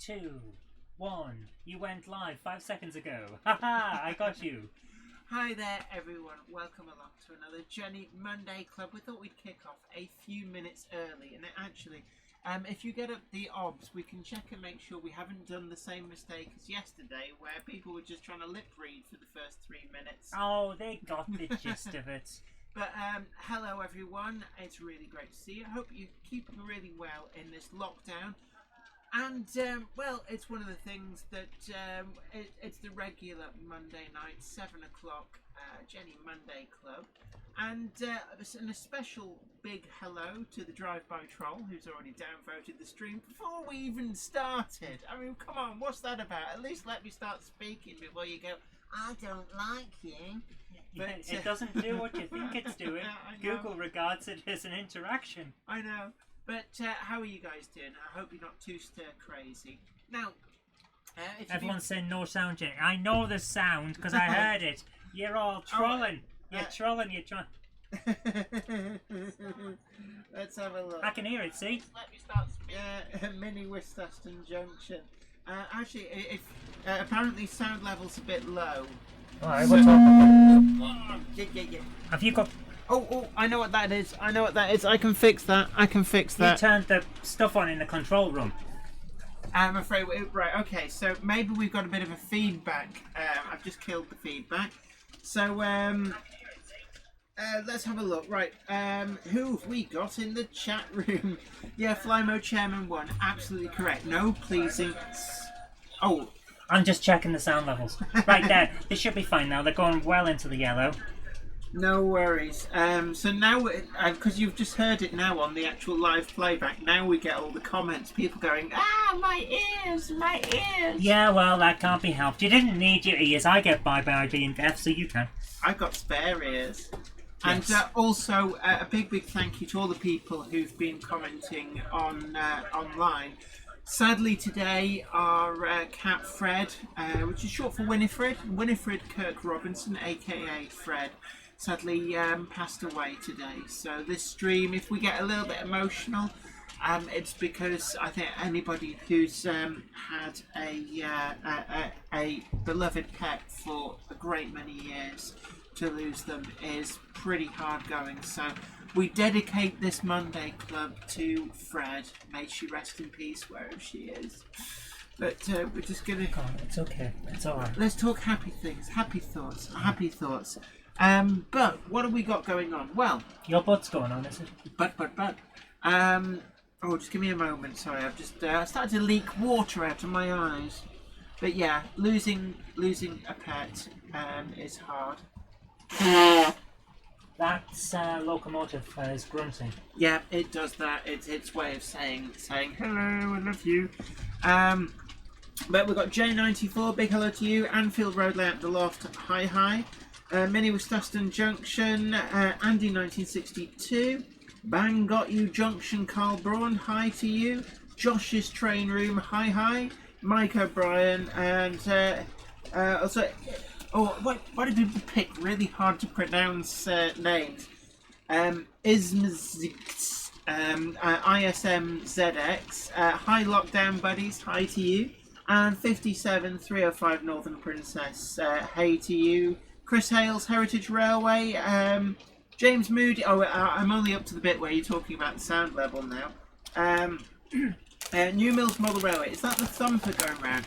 2, 1. You went live 5 seconds ago. Haha, I got you. Hi there everyone, welcome along to another Jenny Monday Club. We thought we'd kick off a few minutes early, and actually, if you get up the obs, we can check and make sure we haven't done the same mistake as yesterday, where people were just trying to lip read for the first 3 minutes. Oh, they got the gist of it. But hello everyone, it's really great to see you. I hope you're keeping really well in this lockdown. And, well, it's one of the things that, it's the regular Monday night, 7 o'clock, Jenny Monday Club. And a special big hello to the Drive-By Troll, who's already downvoted the stream before we even started. I mean, come on, what's that about? At least let me start speaking before you go, I don't like you. But, it doesn't do what you think it's doing. Google regards it as an interaction. I know. But how are you guys doing? I hope you're not too stir crazy. Now, everyone's saying no sound check. I know the sound because I heard it. You're all trolling. You're trolling. You're trying. Let's have a look. I can hear it. See? Let me start. Mini Wistaston Junction. Actually, if apparently sound level's a bit low. All right, we'll talk. Yeah. Have you got? Oh, I know what that is. I can fix that. You turned the stuff on in the control room. I'm afraid, right, okay, so maybe we've got a bit of a feedback. I've just killed the feedback. So, let's have a look. Right, who have we got in the chat room? Yeah, Flymo Chairman 1, absolutely correct. No pleasing... Oh. I'm just checking the sound levels. Right there, they should be fine now. They're going well into the yellow. No worries. So now, because you've just heard it now on the actual live playback, now we get all the comments. People going, my ears. Yeah, well, that can't be helped. You didn't need your ears. I get by being deaf, so you can. I've got spare ears. Yes. And also, a big thank you to all the people who've been commenting on online. Sadly today, our cat Fred, which is short for Winifred Kirk Robinson, aka Fred, sadly passed away today. So this stream, if we get a little bit emotional, it's because I think anybody who's had a beloved pet for a great many years, to lose them is pretty hard going. So we dedicate this Monday Club to Fred. May she rest in peace wherever she is. But we're just gonna... Oh, it's okay. It's alright. Let's talk happy things, happy thoughts. But what have we got going on? Well... Your butt's going on, is it? But. Oh, just give me a moment. Sorry, I've just started to leak water out of my eyes. But yeah, losing a pet is hard. That's Locomotive is grunting. Yeah, it does that. It's its way of saying hello, I love you. But we've got J94, big hello to you. Anfield Road Layout, The Loft, hi. Mini Wistaston Junction, Andy 1962. Bang Got You Junction, Carl Braun, hi to you. Josh's Train Room, hi. Mike O'Brien, and also... Oh, why do people pick really hard to pronounce names? ISMZX, ISMZX, hi Lockdown Buddies, hi to you. And 57305 Northern Princess, hey to you. Chris Hales, Heritage Railway, James Moody, I'm only up to the bit where you're talking about the sound level now. New Mills Model Railway, is that the thumper going round?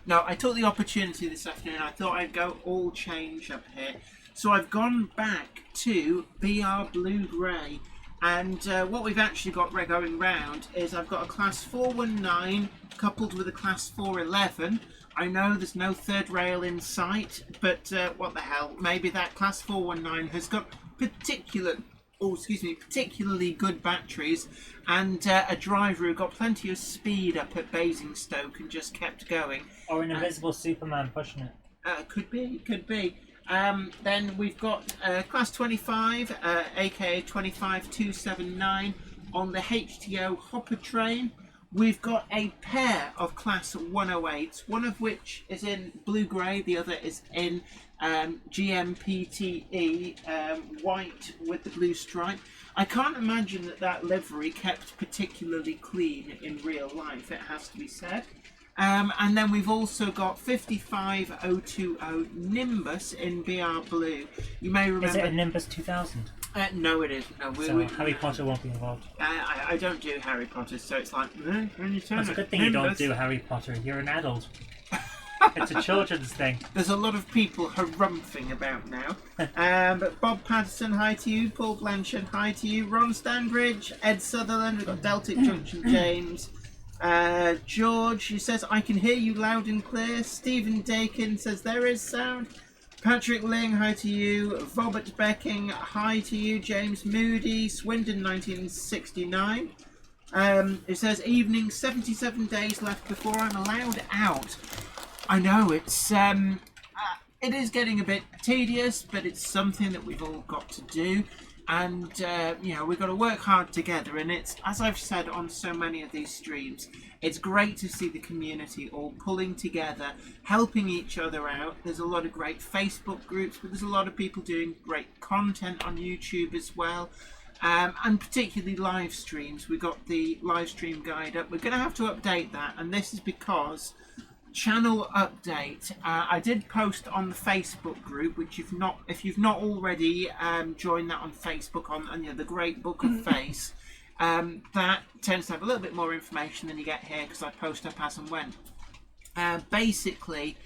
No, I took the opportunity this afternoon. I thought I'd go all change up here. So I've gone back to BR Blue Grey. And what we've actually got going round is I've got a Class 419 coupled with a Class 411. I know there's no third rail in sight, but what the hell? Maybe that Class 419 has got particularly good batteries and a driver who got plenty of speed up at Basingstoke and just kept going. Or an invisible Superman pushing it. Could be. Then we've got Class 25, aka 25279 on the HTO Hopper train We've got a pair of Class 108s, one of which is in blue-grey, the other is in GMPTE, white with the blue stripe. I can't imagine that livery kept particularly clean in real life, it has to be said. And then we've also got 55020 Nimbus in BR Blue. You may remember... Is it a Nimbus 2000? No, it isn't. No, Harry Potter won't be involved. I don't do Harry Potter, so it's like... when you turn That's a good thing you don't do Harry Potter. You're an adult. It's a children's thing. There's a lot of people harumphing about now. But Bob Patterson, hi to you. Paul Blanchard, hi to you. Ron Stanbridge, Ed Sutherland, we've got Deltic Junction James. George, who says, I can hear you loud and clear. Stephen Dakin says, there is sound. Patrick Ling, hi to you. Robert Becking, hi to you. James Moody, Swindon 1969. It says, evening, 77 days left before I'm allowed out. I know, it is getting a bit tedious, but it's something that we've all got to do. And, we've got to work hard together. And it's, as I've said on so many of these streams, it's great to see the community all pulling together, helping each other out. There's a lot of great Facebook groups, but there's a lot of people doing great content on YouTube as well. And particularly live streams. We've got the live stream guide up. We're going to have to update that. And this is because... channel update. I did post on the Facebook group, which if you've not already joined that on Facebook on the Great Book of Face, that tends to have a little bit more information than you get here because I post up as and when. Basically,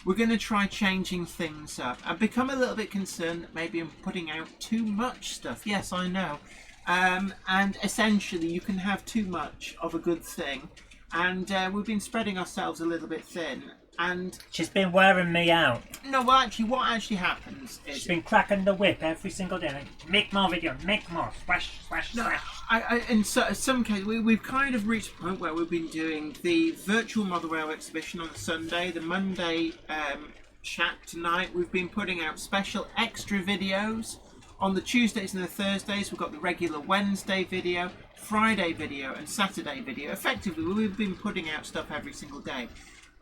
we're going to try changing things up. I've become a little bit concerned that maybe I'm putting out too much stuff. Yes, I know. And essentially, you can have too much of a good thing. And we've been spreading ourselves a little bit thin. And she's been wearing me out. No, well, actually, what actually happens is... she's been cracking the whip every single day. Like, make more video, make more. Splash, splash, splash. In some cases, we've kind of reached a point where we've been doing the virtual model rail exhibition on Sunday, the Monday chat tonight. We've been putting out special extra videos. On the Tuesdays and the Thursdays, we've got the regular Wednesday video, Friday video, and Saturday video. Effectively, we've been putting out stuff every single day,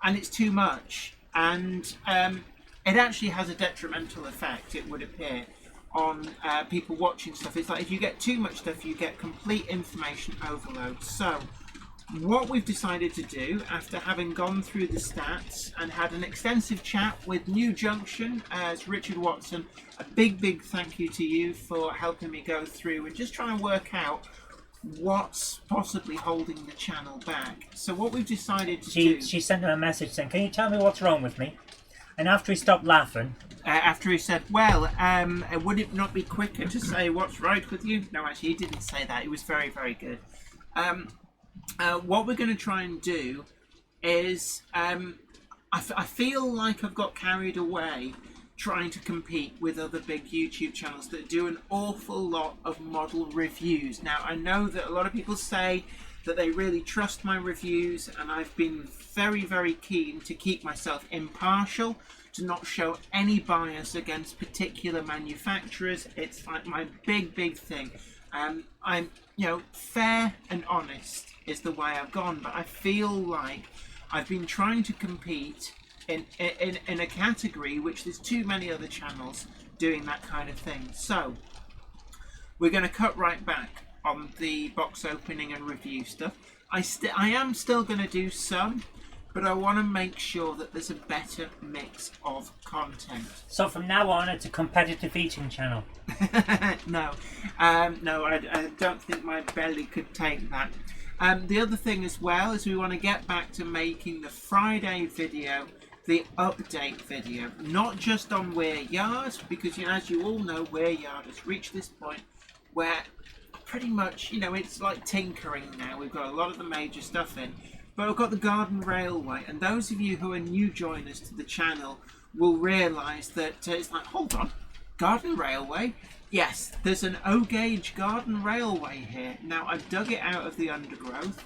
and it's too much. And it actually has a detrimental effect, it would appear, on people watching stuff. It's like if you get too much stuff, you get complete information overload. So, what we've decided to do, after having gone through the stats and had an extensive chat with New Junction as Richard Watson, a big thank you to you for helping me go through and just try and work out what's possibly holding the channel back. So what we've decided to do... She sent him a message saying, can you tell me what's wrong with me? And after he stopped laughing... after he said, well, would it not be quicker to say what's right with you? No, actually, he didn't say that. It was very good. What we're going to try and do is, I feel like I've got carried away trying to compete with other big YouTube channels that do an awful lot of model reviews. Now, I know that a lot of people say that they really trust my reviews, and I've been very keen to keep myself impartial, to not show any bias against particular manufacturers. It's like my big thing. I'm, fair and honest is the way I've gone, but I feel like I've been trying to compete in a category which there's too many other channels doing that kind of thing. So we're going to cut right back on the box opening and review stuff. I am still going to do some, but I want to make sure that there's a better mix of content. So from now on, it's a competitive eating channel. No, I don't think my belly could take that. The other thing as well is we want to get back to making the Friday video the update video, not just on Wear Yard, because as you all know, Wear Yard has reached this point where pretty much, it's like tinkering now. We've got a lot of the major stuff in, but we've got the Garden Railway, and those of you who are new joiners to the channel will realise that it's like, hold on, Garden Railway? Yes, there's an O-gauge Garden Railway here. Now, I've dug it out of the undergrowth,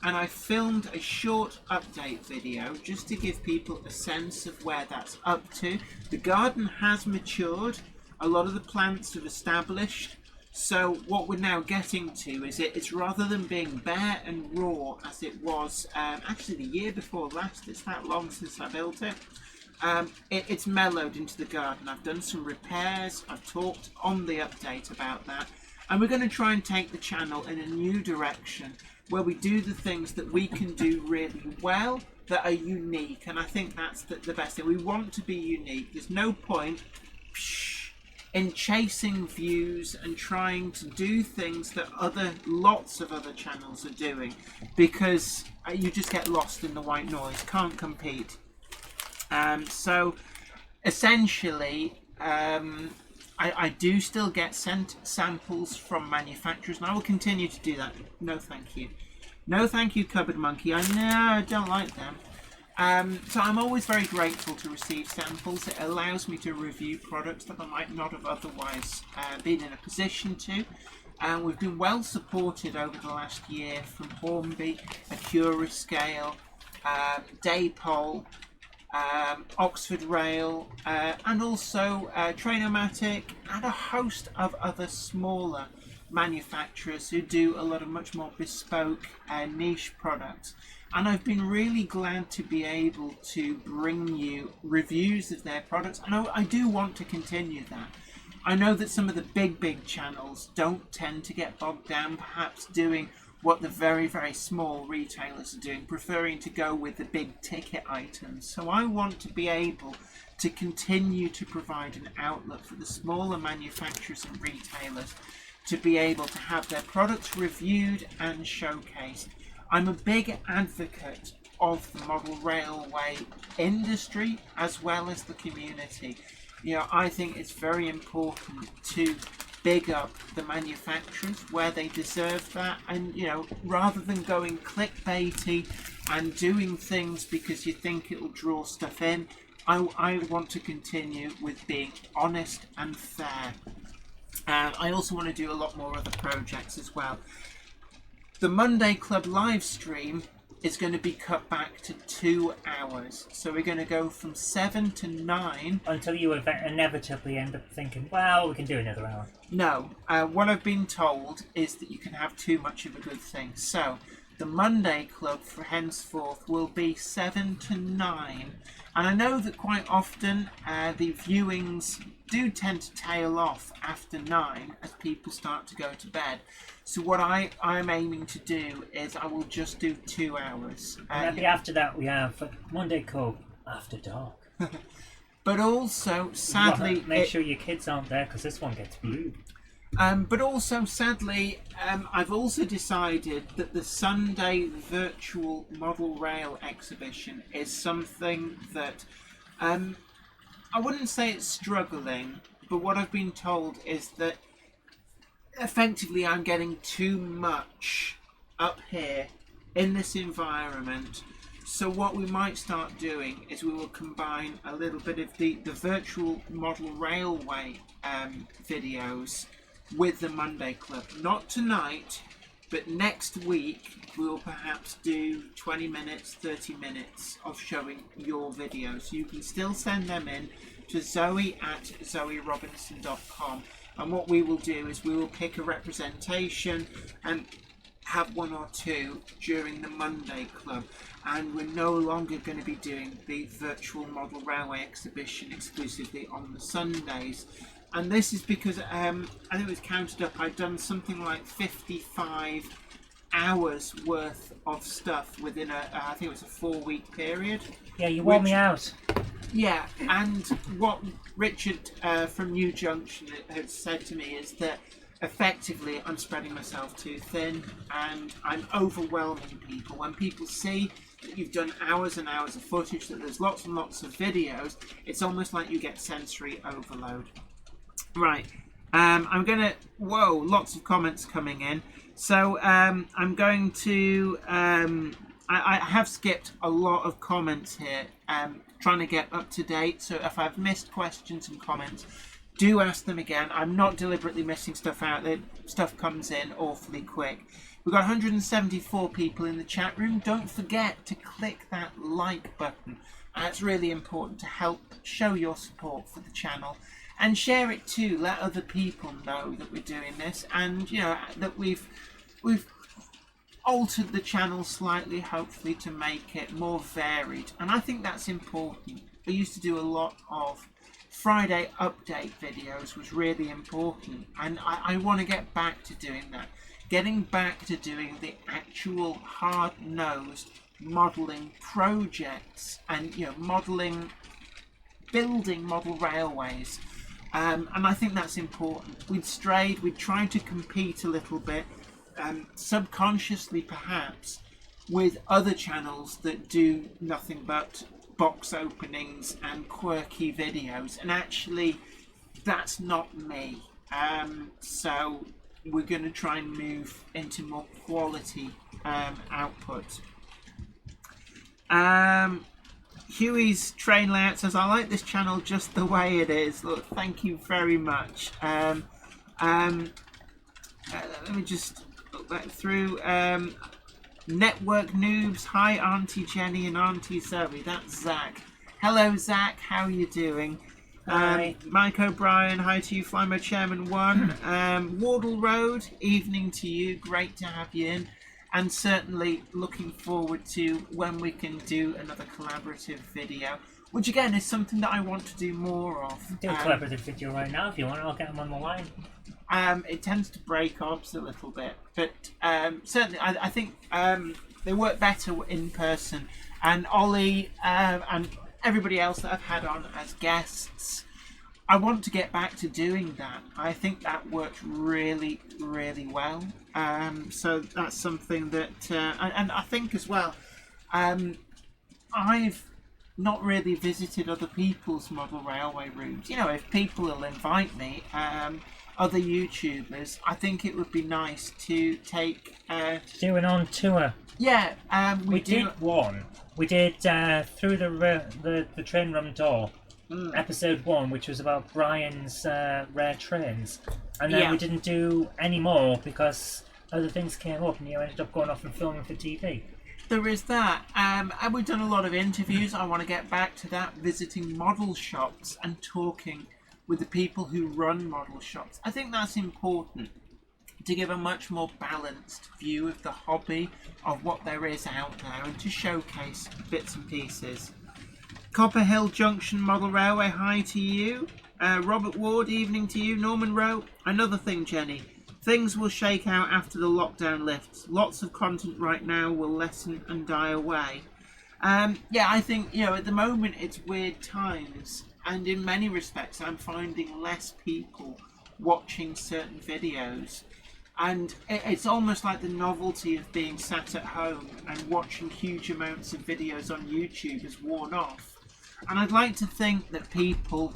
and I filmed a short update video just to give people a sense of where that's up to. The garden has matured, a lot of the plants have established, So what we're now getting to is it's rather than being bare and raw as it was actually the year before last, it's that long since I built it. It's mellowed into the garden. I've done some repairs. I've talked on the update about that. And we're going to try and take the channel in a new direction where we do the things that we can do really well that are unique. And I think that's the best thing. We want to be unique. There's no point in chasing views and trying to do things that lots of other channels are doing, because you just get lost in the white noise. Can't compete. So essentially, I do still get sent samples from manufacturers, and I will continue to do that. No thank you. No thank you, Cupboard Monkey. I know, I don't like them. So I'm always very grateful to receive samples. It allows me to review products that I might not have otherwise been in a position to. We've been well supported over the last year from Hornby, Accurascale, Daypol, Oxford Rail, and also Trainomatic, and a host of other smaller manufacturers who do a lot of much more bespoke niche products. And I've been really glad to be able to bring you reviews of their products, and I do want to continue that. I know that some of the big channels don't tend to get bogged down perhaps doing what the very small retailers are doing, preferring to go with the big ticket items. So I want to be able to continue to provide an outlet for the smaller manufacturers and retailers to be able to have their products reviewed and showcased. I'm a big advocate of the model railway industry as well as the community. You know, I think it's very important to big up the manufacturers where they deserve that, and you know, rather than going clickbaity and doing things because you think it will draw stuff in, I want to continue with being honest and fair. I also want to do a lot more other projects as well. The Monday Club live stream is going to be cut back to 2 hours. So we're going to go from 7 to 9. Until you inevitably end up thinking, well, we can do another hour. No. What I've been told is that you can have too much of a good thing. So the Monday Club for henceforth will be 7 to 9. And I know that quite often the viewings do tend to tail off after 9 as people start to go to bed. So what I'm aiming to do is I will just do 2 hours. And maybe after that we have Monday Club After Dark. But also, sadly... Make sure your kids aren't there because this one gets viewed. But also, sadly, I've also decided that the Sunday virtual model rail exhibition is something that I wouldn't say it's struggling, but what I've been told is that effectively I'm getting too much up here in this environment. So what we might start doing is we will combine a little bit of the virtual model railway videos with the Monday Club. Not tonight, but next week we will perhaps do 20 minutes, 30 minutes of showing your videos. You can still send them in to zoe@zoerobinson.com. And what we will do is we will pick a representation and have 1 or 2 during the Monday Club. And we're no longer going to be doing the virtual model railway exhibition exclusively on the Sundays. And this is because I think it was counted up, I'd done something like 55 hours worth of stuff within I think it was a 4-week period. Yeah, you wore me out. Yeah, and what Richard from New Junction had said to me is that effectively I'm spreading myself too thin and I'm overwhelming people. When people see that you've done hours and hours of footage, that there's lots and lots of videos, it's almost like you get sensory overload. Right, I'm going to... Whoa, lots of comments coming in. So I'm going to... I have skipped a lot of comments here, trying to get up to date. So if I've missed questions and comments, do ask them again. I'm not deliberately missing stuff out. Stuff comes in awfully quick. We've got 174 people in the chat room. Don't forget to click that like button. It's really important to help show your support for the channel. and share it too. Let other people know that we're doing this, and you know that we've altered the channel slightly, hopefully to make it more varied, and I think that's important. I used to do a lot of Friday update videos, was really important, and I want to get back to doing that, getting back to doing the actual hard-nosed modelling projects, and you know, building model railways, and I think that's important. We'd strayed, we'd tried to compete a little bit, subconsciously perhaps, with other channels that do nothing but box openings and quirky videos, and actually that's not me. So we're going to try and move into more quality output. Huey's train layout says, I like this channel just the way it is. Look, thank you very much. Let me just look back through. Network Noobs, hi Auntie Jenny and Auntie Zoe. That's Zach. Hello Zach, how are you doing? Hi. Mike O'Brien, hi to you. Flymo Chairman 1. Wardle Road, evening to you. Great to have you in. And certainly looking forward to when we can do another collaborative video, which again is something that I want to do more of. Do a collaborative video right now if you want. I'll get them on the line. It tends to break obs a little bit, but certainly I think they work better in person. And Ollie and everybody else that I've had on as guests, I want to get back to doing that. I think that works really, really well. So that's something that, and I think as well, I've not really visited other people's model railway rooms. You know, if people will invite me, other YouTubers, I think it would be nice to take... do an on tour. Yeah, we did one. We did Through the Train Room Door. Episode 1, which was about Brian's rare trains, and then we didn't do any more because other things came up and you ended up going off and filming for TV. There is that, and we've done a lot of interviews. I want to get back to that, visiting model shops and talking with the people who run model shops. I think that's important to give a much more balanced view of the hobby, of what there is out there, and to showcase bits and pieces. Copper Hill Junction Model Railway, hi to you. Robert Ward, evening to you. Norman Rowe, another thing, Jenny. Things will shake out after the lockdown lifts. Lots of content right now will lessen and die away. Yeah, I think, you know, at the moment it's weird times, and in many respects I'm finding less people watching certain videos. And it's almost like the novelty of being sat at home and watching huge amounts of videos on YouTube has worn off. And I'd like to think that people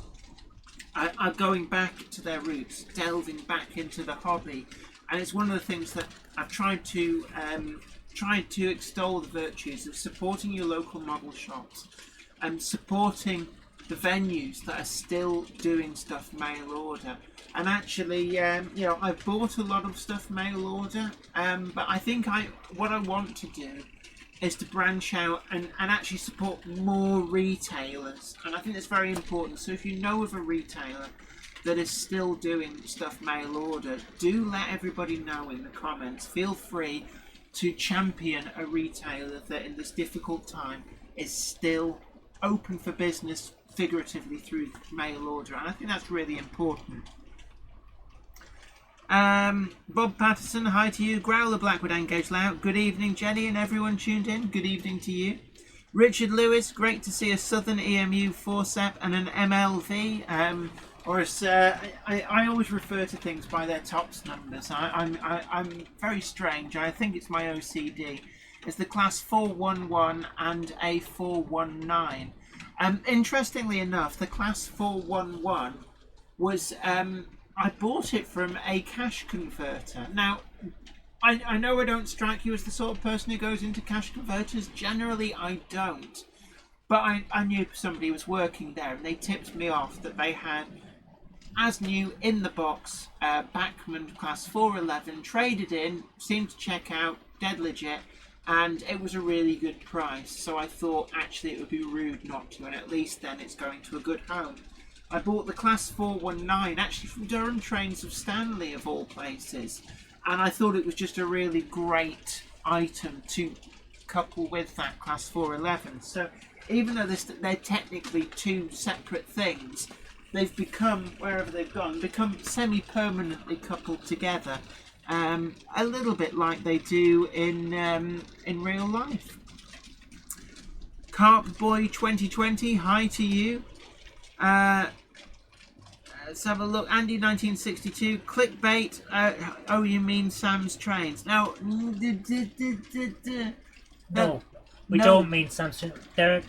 are going back to their roots, delving back into the hobby. And it's one of the things that I've tried to extol the virtues of supporting your local model shops and supporting the venues that are still doing stuff mail order. And actually, you know, I've bought a lot of stuff mail order, but I think what I want to do is to branch out and actually support more retailers. And I think that's very important. So if you know of a retailer that is still doing stuff mail order, do let everybody know in the comments. Feel free to champion a retailer that in this difficult time is still open for business figuratively through mail order. And I think that's really important. Bob Patterson, hi to you. Growler Blackwood Engage Layout, good evening Jenny and everyone tuned in, good evening to you. Richard Lewis, great to see a Southern EMU forcep and an MLV, I always refer to things by their tops numbers. I'm very strange, I think it's my OCD. It's the class 411 and a 419. Interestingly enough, the class 411 was... I bought it from a cash converter. Now, I know I don't strike you as the sort of person who goes into cash converters. Generally, I don't. But I knew somebody was working there, and they tipped me off that they had, as new in the box, Bachmann class 411, traded in, seemed to check out, dead legit, and it was a really good price. So I thought, actually, it would be rude not to, and at least then it's going to a good home. I bought the Class 419, actually from Durham Trains of Stanley, of all places. And I thought it was just a really great item to couple with that Class 411. So even though they're technically two separate things, they've become, wherever they've gone, become semi-permanently coupled together. A little bit like they do in real life. Carp Boy 2020, hi to you. Let's have a look. Andy 1962, Clickbait. Oh, you mean Sam's Trains? Now, no, we don't mean Sam's Trains.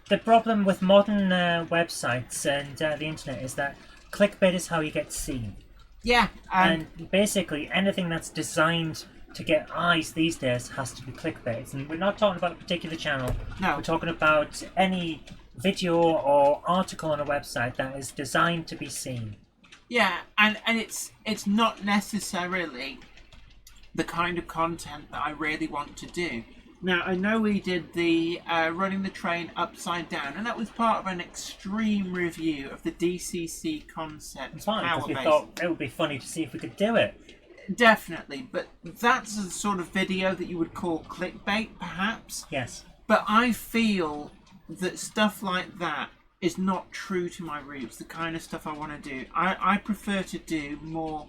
The problem with modern websites and the internet is that clickbait is how you get seen. Yeah, and basically anything that's designed to get eyes these days has to be clickbait. And we're not talking about a particular channel. No, we're talking about any video or article on a website that is designed to be seen. Yeah, and it's not necessarily the kind of content that I really want to do. Now, I know we did the running the train upside down, and that was part of an extreme review of the DCC concept. It's fine, because we thought it would be funny to see if we could do it. Definitely, but that's the sort of video that you would call clickbait, perhaps. Yes. But I feel that stuff like that is not true to my roots, the kind of stuff I want to do. I prefer to do more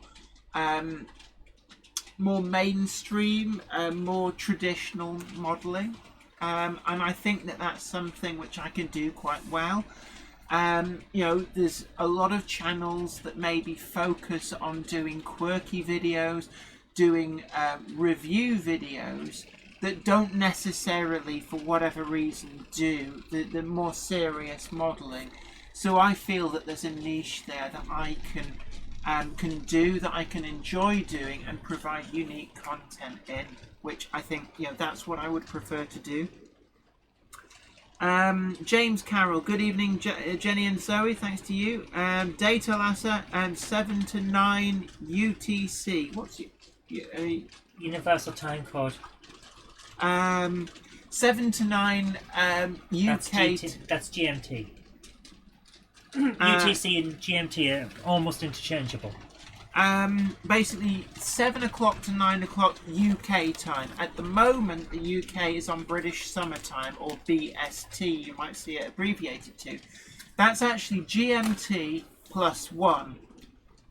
mainstream, more traditional modelling, and I think that that's something which I can do quite well. You know, there's a lot of channels that maybe focus on doing quirky videos, doing review videos that don't necessarily, for whatever reason, do the more serious modelling. So I feel that there's a niche there that I can do, that I can enjoy doing and provide unique content in, which I think, you know, that's what I would prefer to do. James Carroll, good evening, Jenny and Zoe, thanks to you. Data Lasser and 7 to 9 UTC. What's Universal Time Code. 7 to 9 UK. That's GMT. UTC and GMT are almost interchangeable. Basically 7 o'clock to 9 o'clock UK time. At the moment, the UK is on British Summer Time, or BST, you might see it abbreviated to. That's actually GMT plus 1.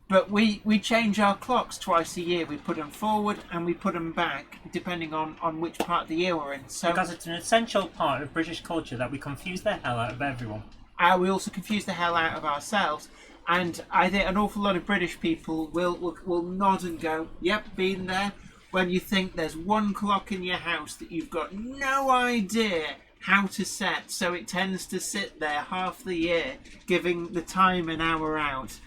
But we change our clocks twice a year. We put them forward and we put them back, depending on which part of the year we're in. So, because it's an essential part of British culture that we confuse the hell out of everyone. We also confuse the hell out of ourselves. And I think an awful lot of British people will nod and go, yep, been there, when you think there's one clock in your house that you've got no idea how to set, so it tends to sit there half the year, giving the time an hour out.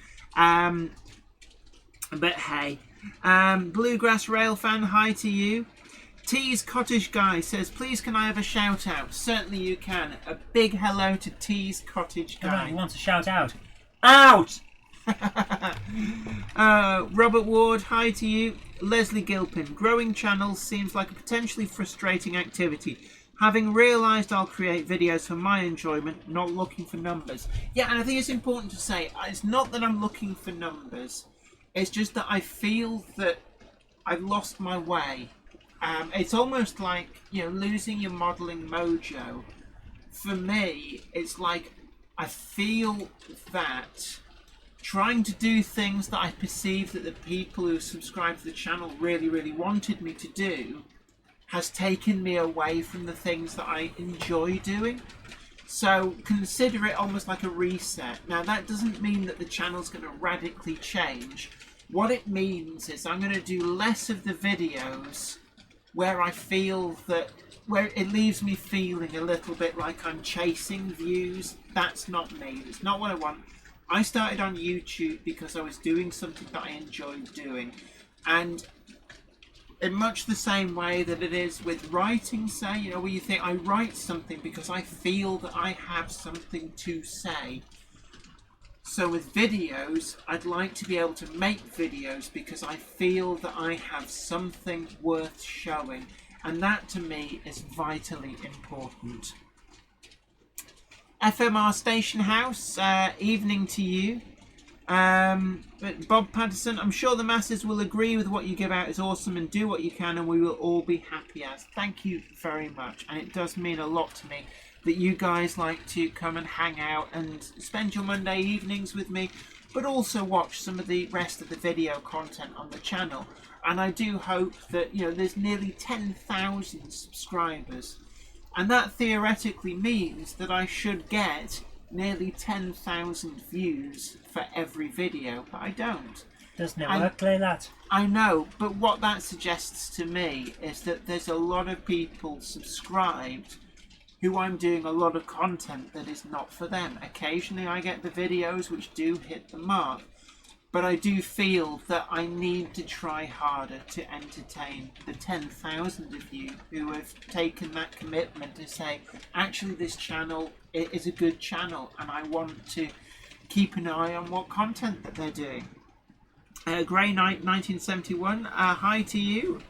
But hey, Bluegrass Rail fan, hi to you. T's Cottage Guy says, please can I have a shout out? Certainly you can. A big hello to T's Cottage Guy. He wants a shout out. Out! Robert Ward, hi to you. Leslie Gilpin, growing channels seems like a potentially frustrating activity. Having realised I'll create videos for my enjoyment, not looking for numbers. Yeah, and I think it's important to say, it's not that I'm looking for numbers. It's just that I feel that I've lost my way. It's almost like, you know, losing your modelling mojo. For me, it's like I feel that trying to do things that I perceive that the people who subscribe to the channel really, really wanted me to do has taken me away from the things that I enjoy doing. So consider it almost like a reset. Now, that doesn't mean that the channel's going to radically change. What it means is I'm going to do less of the videos where I feel that, where it leaves me feeling a little bit like I'm chasing views. That's not me. It's not what I want. I started on YouTube because I was doing something that I enjoyed doing. And in much the same way that it is with writing, say, you know, where you think I write something because I feel that I have something to say. So with videos, I'd like to be able to make videos because I feel that I have something worth showing. And that to me is vitally important. FMR Station House, evening to you. Bob Patterson, I'm sure the masses will agree with what you give out is awesome and do what you can and we will all be happy as. Thank you very much, and it does mean a lot to me that you guys like to come and hang out and spend your Monday evenings with me, but also watch some of the rest of the video content on the channel. And I do hope that, you know, there's nearly 10,000 subscribers, and that theoretically means that I should get nearly 10,000 views for every video, but I don't. Doesn't it work like that? I know, but what that suggests to me is that there's a lot of people subscribed who I'm doing a lot of content that is not for them. Occasionally I get the videos which do hit the mark, but I do feel that I need to try harder to entertain the 10,000 of you who have taken that commitment to say, actually this channel is a good channel and I want to keep an eye on what content that they're doing. Grey Knight 1971, hi to you.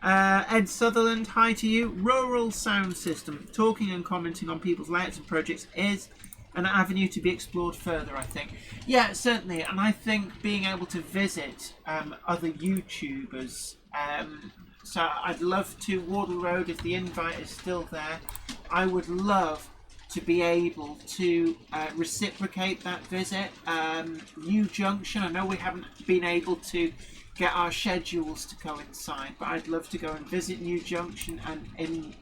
Ed Sutherland, hi to you. Rural sound system, talking and commenting on people's layouts and projects is an avenue to be explored further, I think. Yeah, certainly, and I think being able to visit other YouTubers, so I'd love to, Wardle Road, if the invite is still there, I would love to be able to reciprocate that visit. New Junction, I know we haven't been able to get our schedules to coincide, but I'd love to go and visit New Junction, and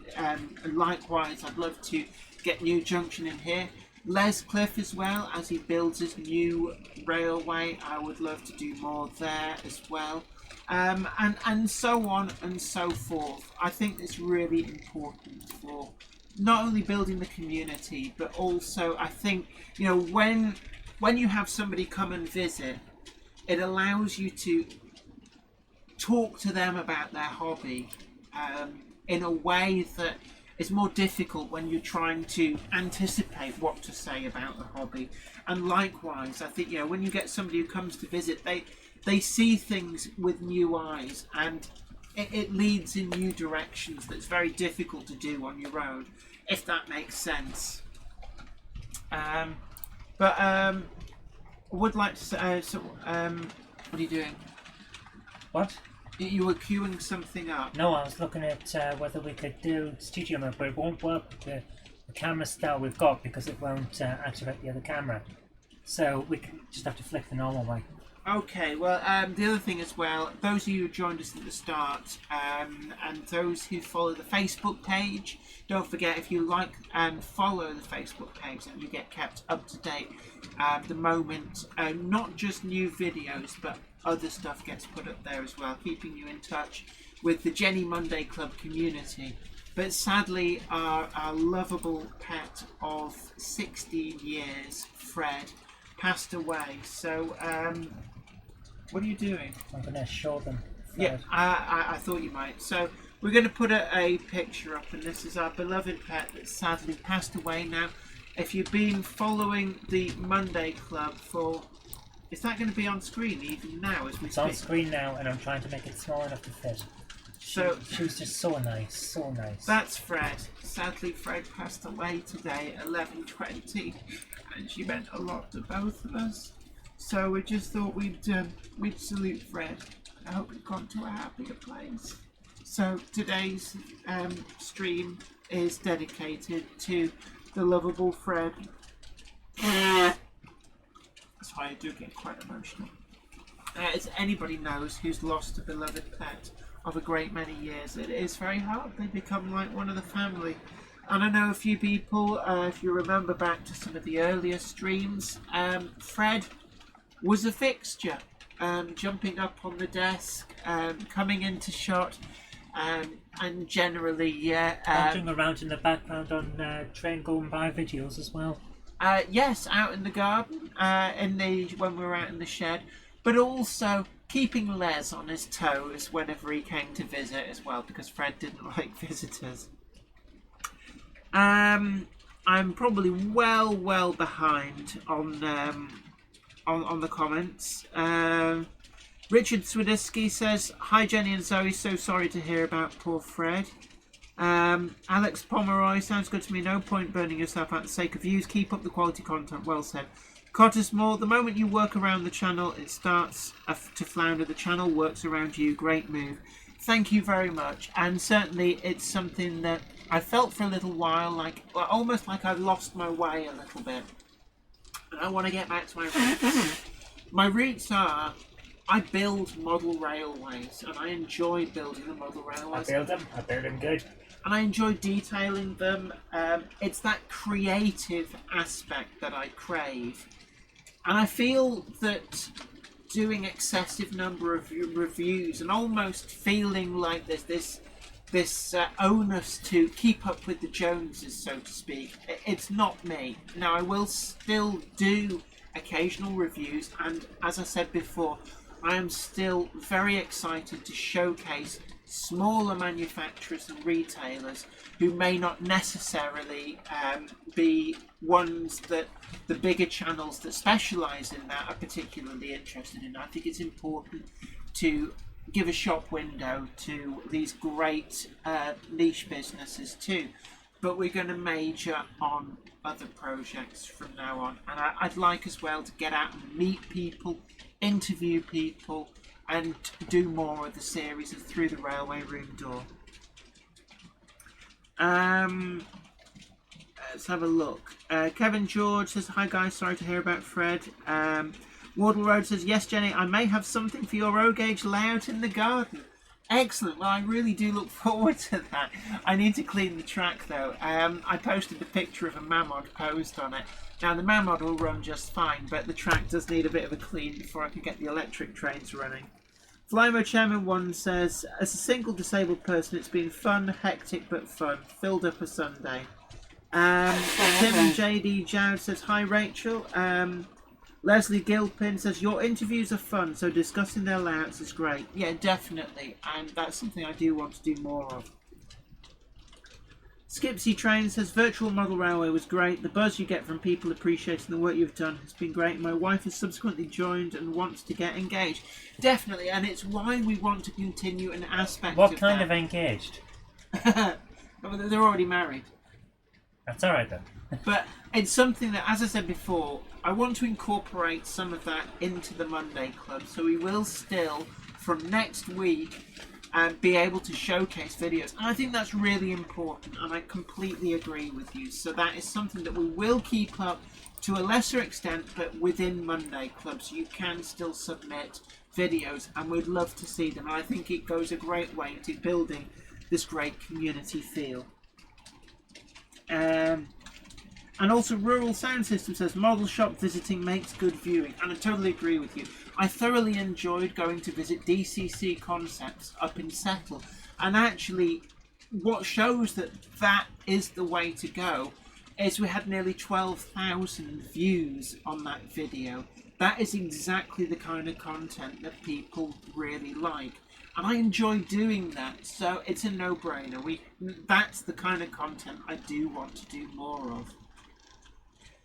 likewise I'd love to get New Junction in here. Les Cliff as well, as he builds his new railway, I would love to do more there as well, and so on and so forth. I think it's really important for not only building the community, but also I think, you know, when you have somebody come and visit, it allows you to talk to them about their hobby in a way that is more difficult when you're trying to anticipate what to say about the hobby. And likewise, I think, you know, when you get somebody who comes to visit, they see things with new eyes, and it leads in new directions that's very difficult to do on your own, if that makes sense. I would like to say, what are you doing? What? You were queuing something up. No, I was looking at whether we could do studio mode, but it won't work with the camera style we've got because it won't activate the other camera. So we can just have to flick the normal way. Okay, well, the other thing as well, those of you who joined us at the start, and those who follow the Facebook page, don't forget, if you like and follow the Facebook page, that you get kept up to date the moment, not just new videos, but other stuff gets put up there as well, keeping you in touch with the Jenny Monday Club community. But sadly, our lovable pet of 16 years, Fred, passed away. So, what are you doing? I'm going to show them. Fred. Yeah, I thought you might. So, we're going to put a picture up, and this is our beloved pet that sadly passed away. Now, if you've been following the Monday Club for... Is that going to be on screen even now as we speak? It's on screen now, and I'm trying to make it small enough to fit. So she was just so nice, so nice. That's Fred. Sadly, Fred passed away today at 11:20, and she meant a lot to both of us. So we just thought we'd salute Fred. I hope he's gone to a happier place. So today's stream is dedicated to the lovable Fred. That's why I do get quite emotional. As anybody knows who's lost a beloved pet of a great many years, it is very hard. They become like one of the family. And I know a few people, if you remember back to some of the earlier streams, Fred was a fixture, jumping up on the desk, coming into shot, and generally, wandering around in the background on train going by videos as well. Yes, out in the garden, when we were out in the shed, but also keeping Les on his toes whenever he came to visit as well, because Fred didn't like visitors. I'm probably well behind on the comments. Richard Swiderski says, "Hi Jenny and Zoe, so sorry to hear about poor Fred." Alex Pomeroy, sounds good to me. No point burning yourself out for the sake of views. Keep up the quality content. Well said. Cottersmore, the moment you work around the channel, it starts to flounder. The channel works around you. Great move. Thank you very much. And certainly it's something that I felt for a little while, almost like I've lost my way a little bit. And I want to get back to my roots. My roots are, I build model railways, and I enjoy building the model railways. I build them good. And I enjoy detailing them. It's that creative aspect that I crave. And I feel that doing excessive number of reviews and almost feeling like there's this onus to keep up with the Joneses, so to speak, it's not me. Now, I will still do occasional reviews, and as I said before, I am still very excited to showcase smaller manufacturers and retailers who may not necessarily be ones that the bigger channels that specialise in that are particularly interested in. I think it's important to give a shop window to these great niche businesses too. But we're going to major on other projects from now on. And I'd like as well to get out and meet people, interview people, and do more of the series of Through the Railway Room Door. Let's have a look. Kevin George says, hi guys, sorry to hear about Fred. Wardle Road says, yes Jenny, I may have something for your row gauge layout in the garden. Excellent. Well, I really do look forward to that. I need to clean the track though. I posted the picture of a Mammoth posed on it. Now the Mammoth will run just fine, but the track does need a bit of a clean before I can get the electric trains running. Flymo Chairman 1 says, as a single disabled person, it's been fun, hectic but fun. Filled up a Sunday. Tim JD Jowd says, hi Rachel. Leslie Gilpin says, your interviews are fun, so discussing their layouts is great. Yeah, definitely, and that's something I do want to do more of. Skipsy Train says, virtual model railway was great. The buzz you get from people appreciating the work you've done has been great. My wife has subsequently joined and wants to get engaged. Definitely, and it's why we want to continue an aspect of that. What kind of engaged? They're already married. That's alright then. But it's something that, as I said before, I want to incorporate some of that into the Monday Club. So we will still, from next week, be able to showcase videos. And I think that's really important, and I completely agree with you. So that is something that we will keep up to a lesser extent, but within Monday Clubs, you can still submit videos, and we'd love to see them. And I think it goes a great way to building this great community feel. And also Rural Sound System says, model shop visiting makes good viewing. And I totally agree with you. I thoroughly enjoyed going to visit DCC Concepts up in Settle. And actually, what shows that that is the way to go is we had nearly 12,000 views on that video. That is exactly the kind of content that people really like. And I enjoy doing that, so it's a no-brainer. That's the kind of content I do want to do more of.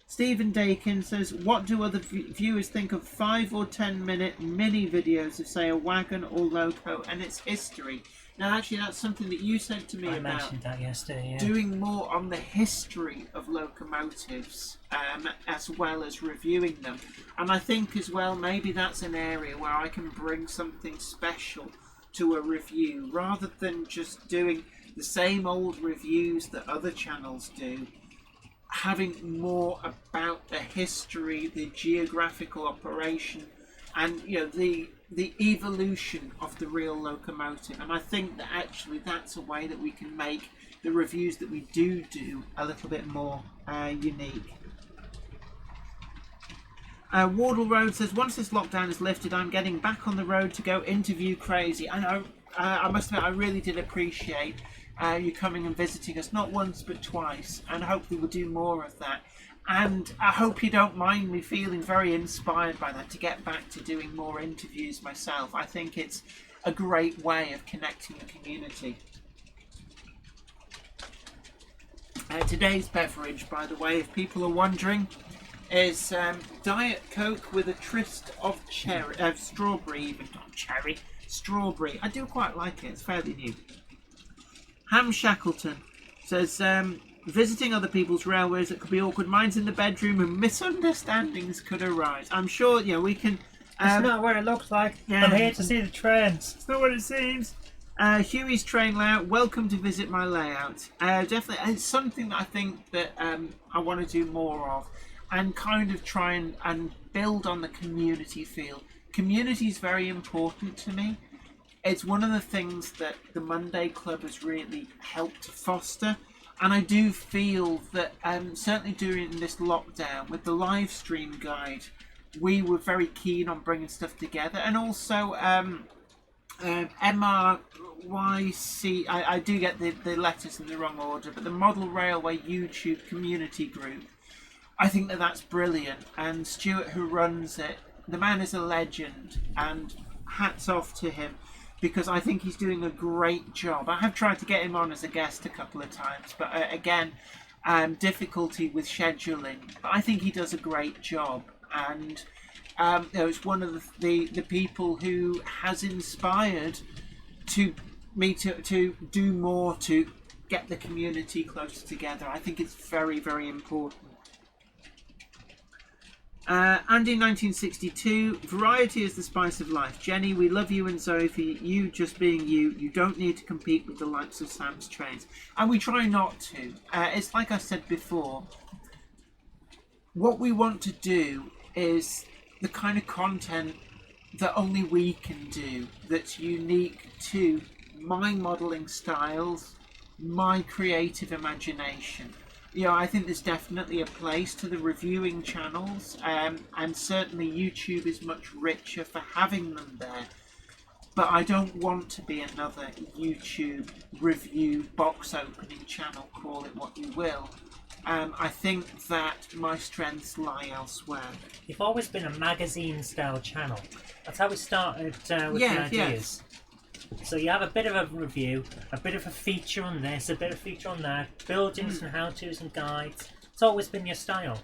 Stephen Dakin says, what do other viewers think of 5 or 10 minute mini videos of, say, a wagon or loco and its history? Now, actually, that's something that you said to me I about mentioned that yesterday, yeah. Doing more on the history of locomotives as well as reviewing them. And I think as well, maybe that's an area where I can bring something special to a review rather than just doing the same old reviews that other channels do. Having more about the history, the geographical operation, and the evolution of the real locomotive. And I think that actually that's a way that we can make the reviews that we do a little bit more unique. Wardle Road says, once this lockdown is lifted, I'm getting back on the road to go interview Crazy. I know, I must admit, I really did appreciate you coming and visiting us, not once but twice, and hopefully we'll do more of that. And I hope you don't mind me feeling very inspired by that to get back to doing more interviews myself. I think it's a great way of connecting the community. Today's beverage, by the way, if people are wondering, is Diet Coke with a twist of strawberry, even not cherry, strawberry. I do quite like it, it's fairly new. Ham Shackleton says, visiting other people's railways, it could be awkward. Mine's in the bedroom and misunderstandings could arise. I'm sure, we can... it's not what it looks like. Yeah. I'm here to see the trains. It's not what it seems. Huey's train layout. Welcome to visit my layout. Definitely, it's something that I think that I want to do more of, and kind of try and build on the community feel. Community is very important to me. It's one of the things that the Monday Club has really helped to foster. And I do feel that certainly during this lockdown with the live stream guide, we were very keen on bringing stuff together. And also MRYC, I do get the letters in the wrong order, but the Model Railway YouTube community group, I think that that's brilliant. And Stuart, who runs it, the man is a legend, and hats off to him, because I think he's doing a great job. I have tried to get him on as a guest a couple of times, but again, difficulty with scheduling. But I think he does a great job, and it's one of the people who has inspired me to do more to get the community closer together. I think it's very, very important. Andy 1962, variety is the spice of life. Jenny, we love you, and Sophie, you just being you don't need to compete with the likes of Sam's Trains, and we try not to. It's like I said before, what we want to do is the kind of content that only we can do, that's unique to my modelling styles, my creative imagination. I think there's definitely a place to the reviewing channels, and certainly YouTube is much richer for having them there. But I don't want to be another YouTube review box opening channel, call it what you will. I think that my strengths lie elsewhere. You've always been a magazine-style channel. That's how we started with the ideas. Yes. So you have a bit of a review, a bit of a feature on this, a bit of a feature on that, buildings and how-tos and guides. It's always been your style.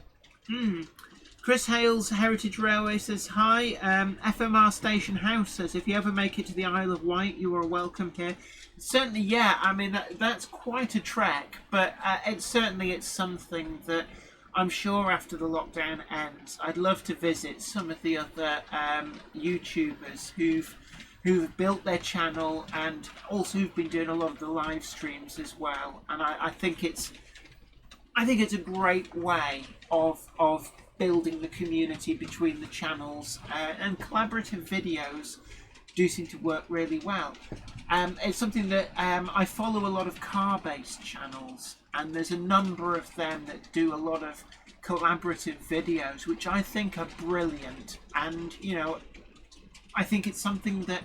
Chris Hales, Heritage Railway, says hi. FMR Station House says, if you ever make it to the Isle of Wight, you are welcome here. Certainly, yeah. I mean, that's quite a trek, but it's something that I'm sure after the lockdown ends, I'd love to visit some of the other YouTubers who've built their channel and also who've been doing a lot of the live streams as well. And I think it's a great way of building the community between the channels, and collaborative videos do seem to work really well. It's something that I follow a lot of car-based channels, and there's a number of them that do a lot of collaborative videos, which I think are brilliant. And I think it's something that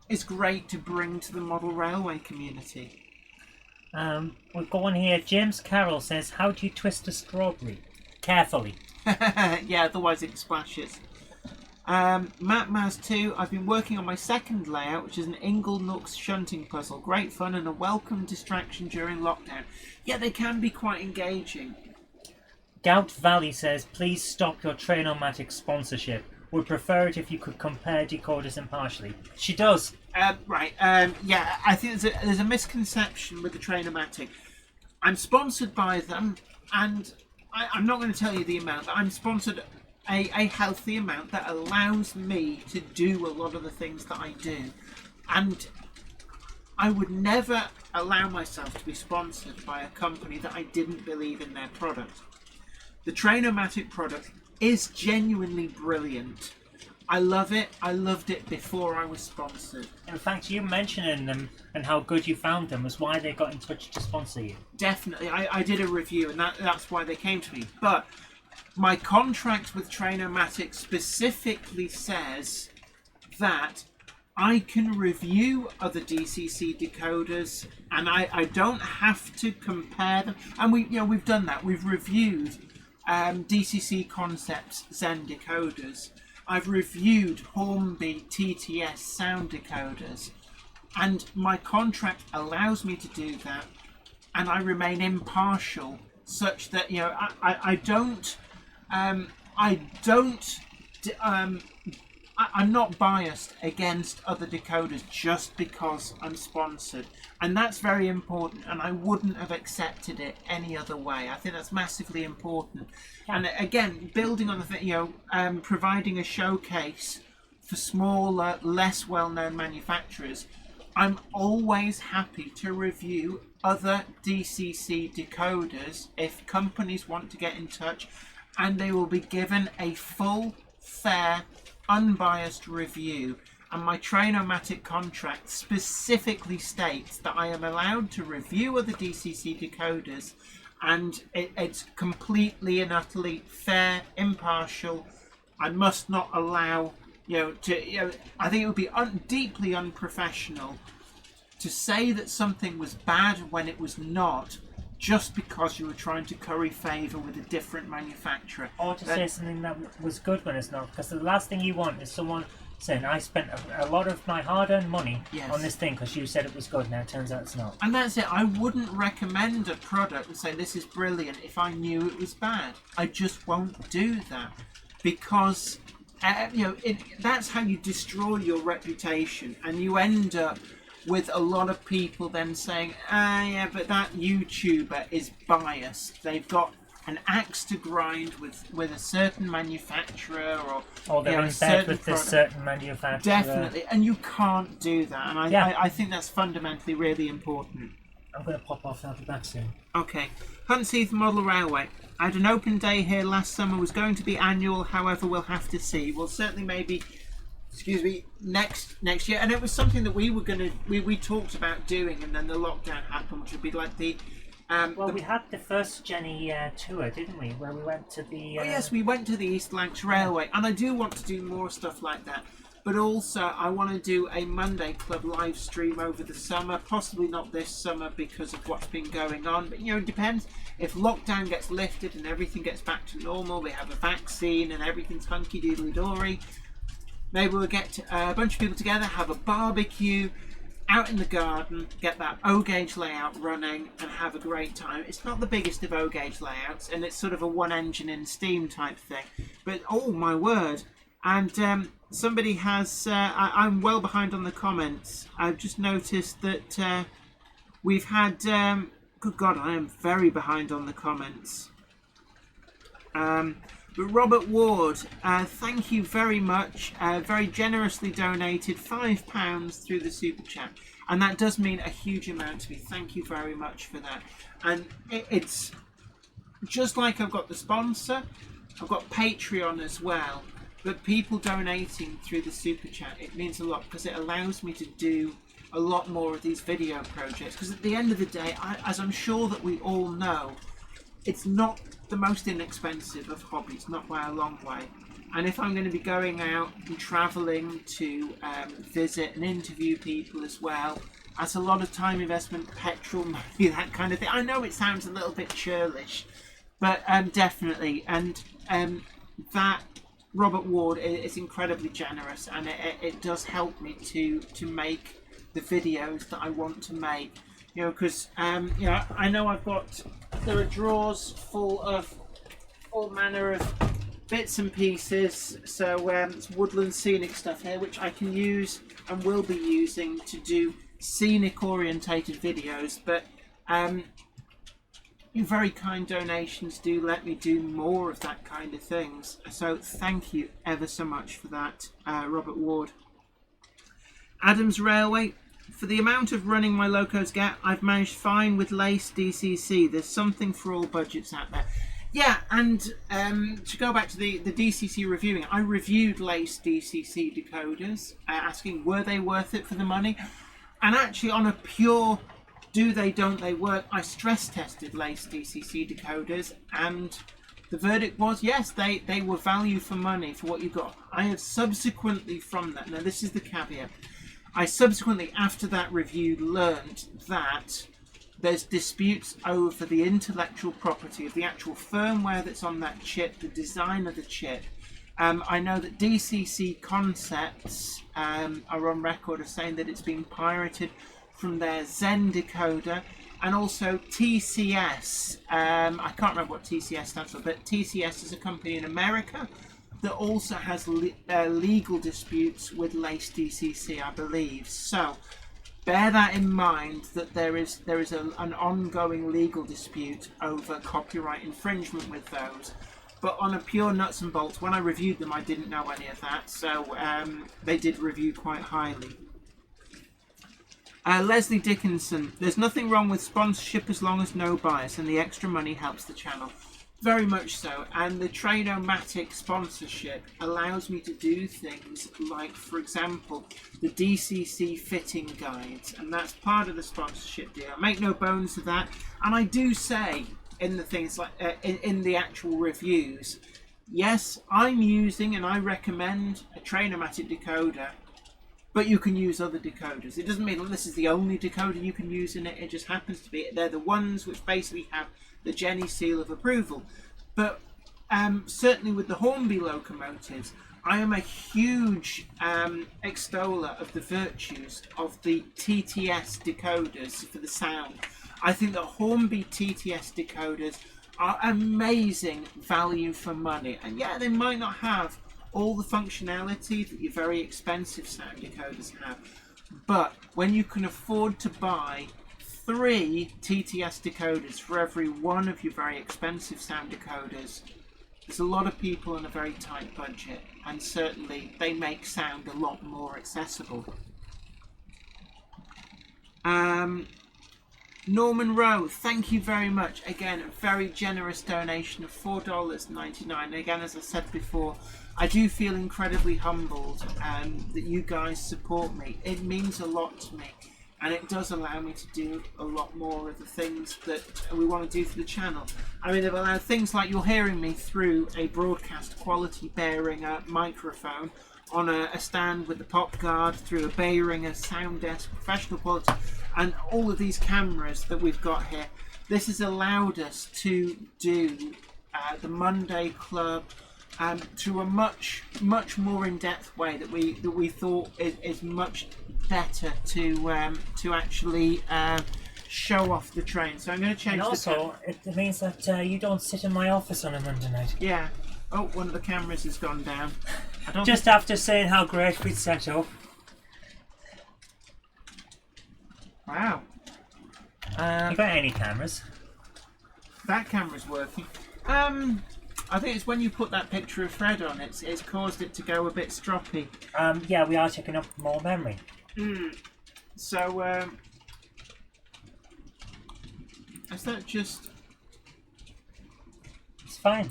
is great to bring to the model railway community. We've got one here. James Carroll says, how do you twist a strawberry? Carefully. Yeah, otherwise it splashes. Matt Maz 2, I've been working on my second layout, which is an Ingle Nooks shunting puzzle. Great fun and a welcome distraction during lockdown. Yeah, they can be quite engaging. Gout Valley says, please stop your Trainomatic sponsorship. Would prefer it if you could compare decoders impartially. She does. Right. Yeah, I think there's a misconception with the Trainomatic. I'm sponsored by them, and I'm not going to tell you the amount, but I'm sponsored a healthy amount that allows me to do a lot of the things that I do. And I would never allow myself to be sponsored by a company that I didn't believe in their product. The Trainomatic product is genuinely brilliant. I love it. I loved it before I was sponsored. In fact, you mentioning them and how good you found them was why they got in touch to sponsor you. Definitely. I did a review, and that's why they came to me. But my contract with Trainomatic specifically says that I can review other DCC decoders, and I don't have to compare them. And we've done that. We've reviewed DCC Concepts Zen decoders. I've reviewed Hornby TTS sound decoders, and my contract allows me to do that, and I remain impartial, such that I I'm not biased against other decoders just because I'm sponsored, and that's very important, and I wouldn't have accepted it any other way. I think that's massively important. And again, building on the thing, providing a showcase for smaller, less well-known manufacturers, I'm always happy to review other DCC decoders if companies want to get in touch, and they will be given a full, fair, unbiased review. And my Trainomatic contract specifically states that I am allowed to review other DCC decoders, and it's completely and utterly fair, impartial. I must not allow, I think it would be deeply unprofessional to say that something was bad when it was not, just because you were trying to curry favour with a different manufacturer. Or to say something that was good when it's not. Because the last thing you want is someone saying, I spent a lot of my hard-earned money on this thing because you said it was good, now it turns out it's not. And that's it. I wouldn't recommend a product and say this is brilliant if I knew it was bad. I just won't do that. Because, that's how you destroy your reputation, and you end up with a lot of people then saying, but that YouTuber is biased. They've got an axe to grind with a certain manufacturer, or they're in bed with this certain manufacturer. Definitely, and you can't do that. And I think that's fundamentally really important. I'm going to pop off and I'll be back soon. Okay. Huntsheath Model Railway. I had an open day here last summer. Was going to be annual, however, we'll have to see. Well, certainly maybe, next year. And it was something that we talked about doing, and then the lockdown happened, which would be like the... we had the first Jenny tour, didn't we? Where we went to the... yes, we went to the East Lancs Railway, and I do want to do more stuff like that. But also, I want to do a Monday Club live stream over the summer. Possibly not this summer because of what's been going on. But, it depends. If lockdown gets lifted and everything gets back to normal, we have a vaccine and everything's hunky-doodly-dory, maybe we'll get a bunch of people together, have a barbecue out in the garden, get that O-gauge layout running, and have a great time. It's not the biggest of O-gauge layouts, and it's sort of a one-engine in steam type thing. But, oh my word. And somebody has... I'm well behind on the comments. I've just noticed that we've had... good God, I am very behind on the comments. But Robert Ward, thank you very much. Very generously donated £5 through the Super Chat. And that does mean a huge amount to me. Thank you very much for that. And it's just like I've got the sponsor, I've got Patreon as well. But people donating through the Super Chat, it means a lot because it allows me to do a lot more of these video projects. Because at the end of the day, as I'm sure that we all know, it's not the most inexpensive of hobbies, not by a long way. And if I'm going to be going out and travelling to visit and interview people as well, that's a lot of time investment, petrol money, that kind of thing. I know it sounds a little bit churlish, but definitely. And that Robert Ward is incredibly generous, and it does help me to make the videos that I want to make. Because I know there are drawers full of all manner of bits and pieces. So it's woodland scenic stuff here, which I can use and will be using to do scenic orientated videos. But your very kind donations do let me do more of that kind of things. So thank you ever so much for that, Robert Ward. Adams Railway. For the amount of running my locos get, I've managed fine with Lace DCC. There's something for all budgets out there. Yeah, and to go back to the DCC reviewing, I reviewed Lace DCC decoders, asking were they worth it for the money? And actually on a pure do they, don't they work, I stress tested Lace DCC decoders, and the verdict was yes, they were value for money for what you got. I have subsequently from that, now this is the caveat, I subsequently after that review learned that there's disputes over the intellectual property of the actual firmware that's on that chip, the design of the chip. I know that DCC Concepts are on record as saying that it's been pirated from their Zen decoder, and also TCS. I can't remember what TCS stands for, but TCS is a company in America that also has legal disputes with Lace DCC, I believe. So bear that in mind, that there is an ongoing legal dispute over copyright infringement with those. But on a pure nuts and bolts, when I reviewed them, I didn't know any of that, so they did review quite highly. Leslie Dickinson, there's nothing wrong with sponsorship as long as no bias, and the extra money helps the channel. Very much so, and the Train-O-Matic sponsorship allows me to do things like, for example, the DCC fitting guides, and that's part of the sponsorship deal. Make no bones of that, and I do say in the things like in the actual reviews, yes, I'm using and I recommend a Train-O-Matic decoder, but you can use other decoders. It doesn't mean that this is the only decoder you can use in it. It just happens to be they're the ones which basically have the Jenny seal of approval. But certainly with the Hornby locomotives, I am a huge extoller of the virtues of the TTS decoders for the sound. I think the Hornby TTS decoders are amazing value for money. And yeah, they might not have all the functionality that your very expensive sound decoders have. But when you can afford to buy 3 TTS decoders for every one of your very expensive sound decoders, there's a lot of people on a very tight budget, and certainly they make sound a lot more accessible. Norman Rowe, thank you very much. Again, a very generous donation of $4.99. Again, as I said before, I do feel incredibly humbled that you guys support me. It means a lot to me, and it does allow me to do a lot more of the things that we want to do for the channel. I mean, they've allowed things like you're hearing me through a broadcast quality Behringer microphone on a stand with the pop guard, through a Behringer sound desk professional quality, and all of these cameras that we've got here. This has allowed us to do the Monday Club to a much more in-depth way that we thought is much better to actually show off the train. So I'm going to change. And also, it means that you don't sit in my office on a Monday night. Yeah. Oh, one of the cameras has gone down. Just after saying how great we'd set up. Wow. You got any cameras? That camera's working. I think it's when you put that picture of Fred on, it's caused it to go a bit stroppy. Yeah, we are taking up more memory. So, is that just... It's fine.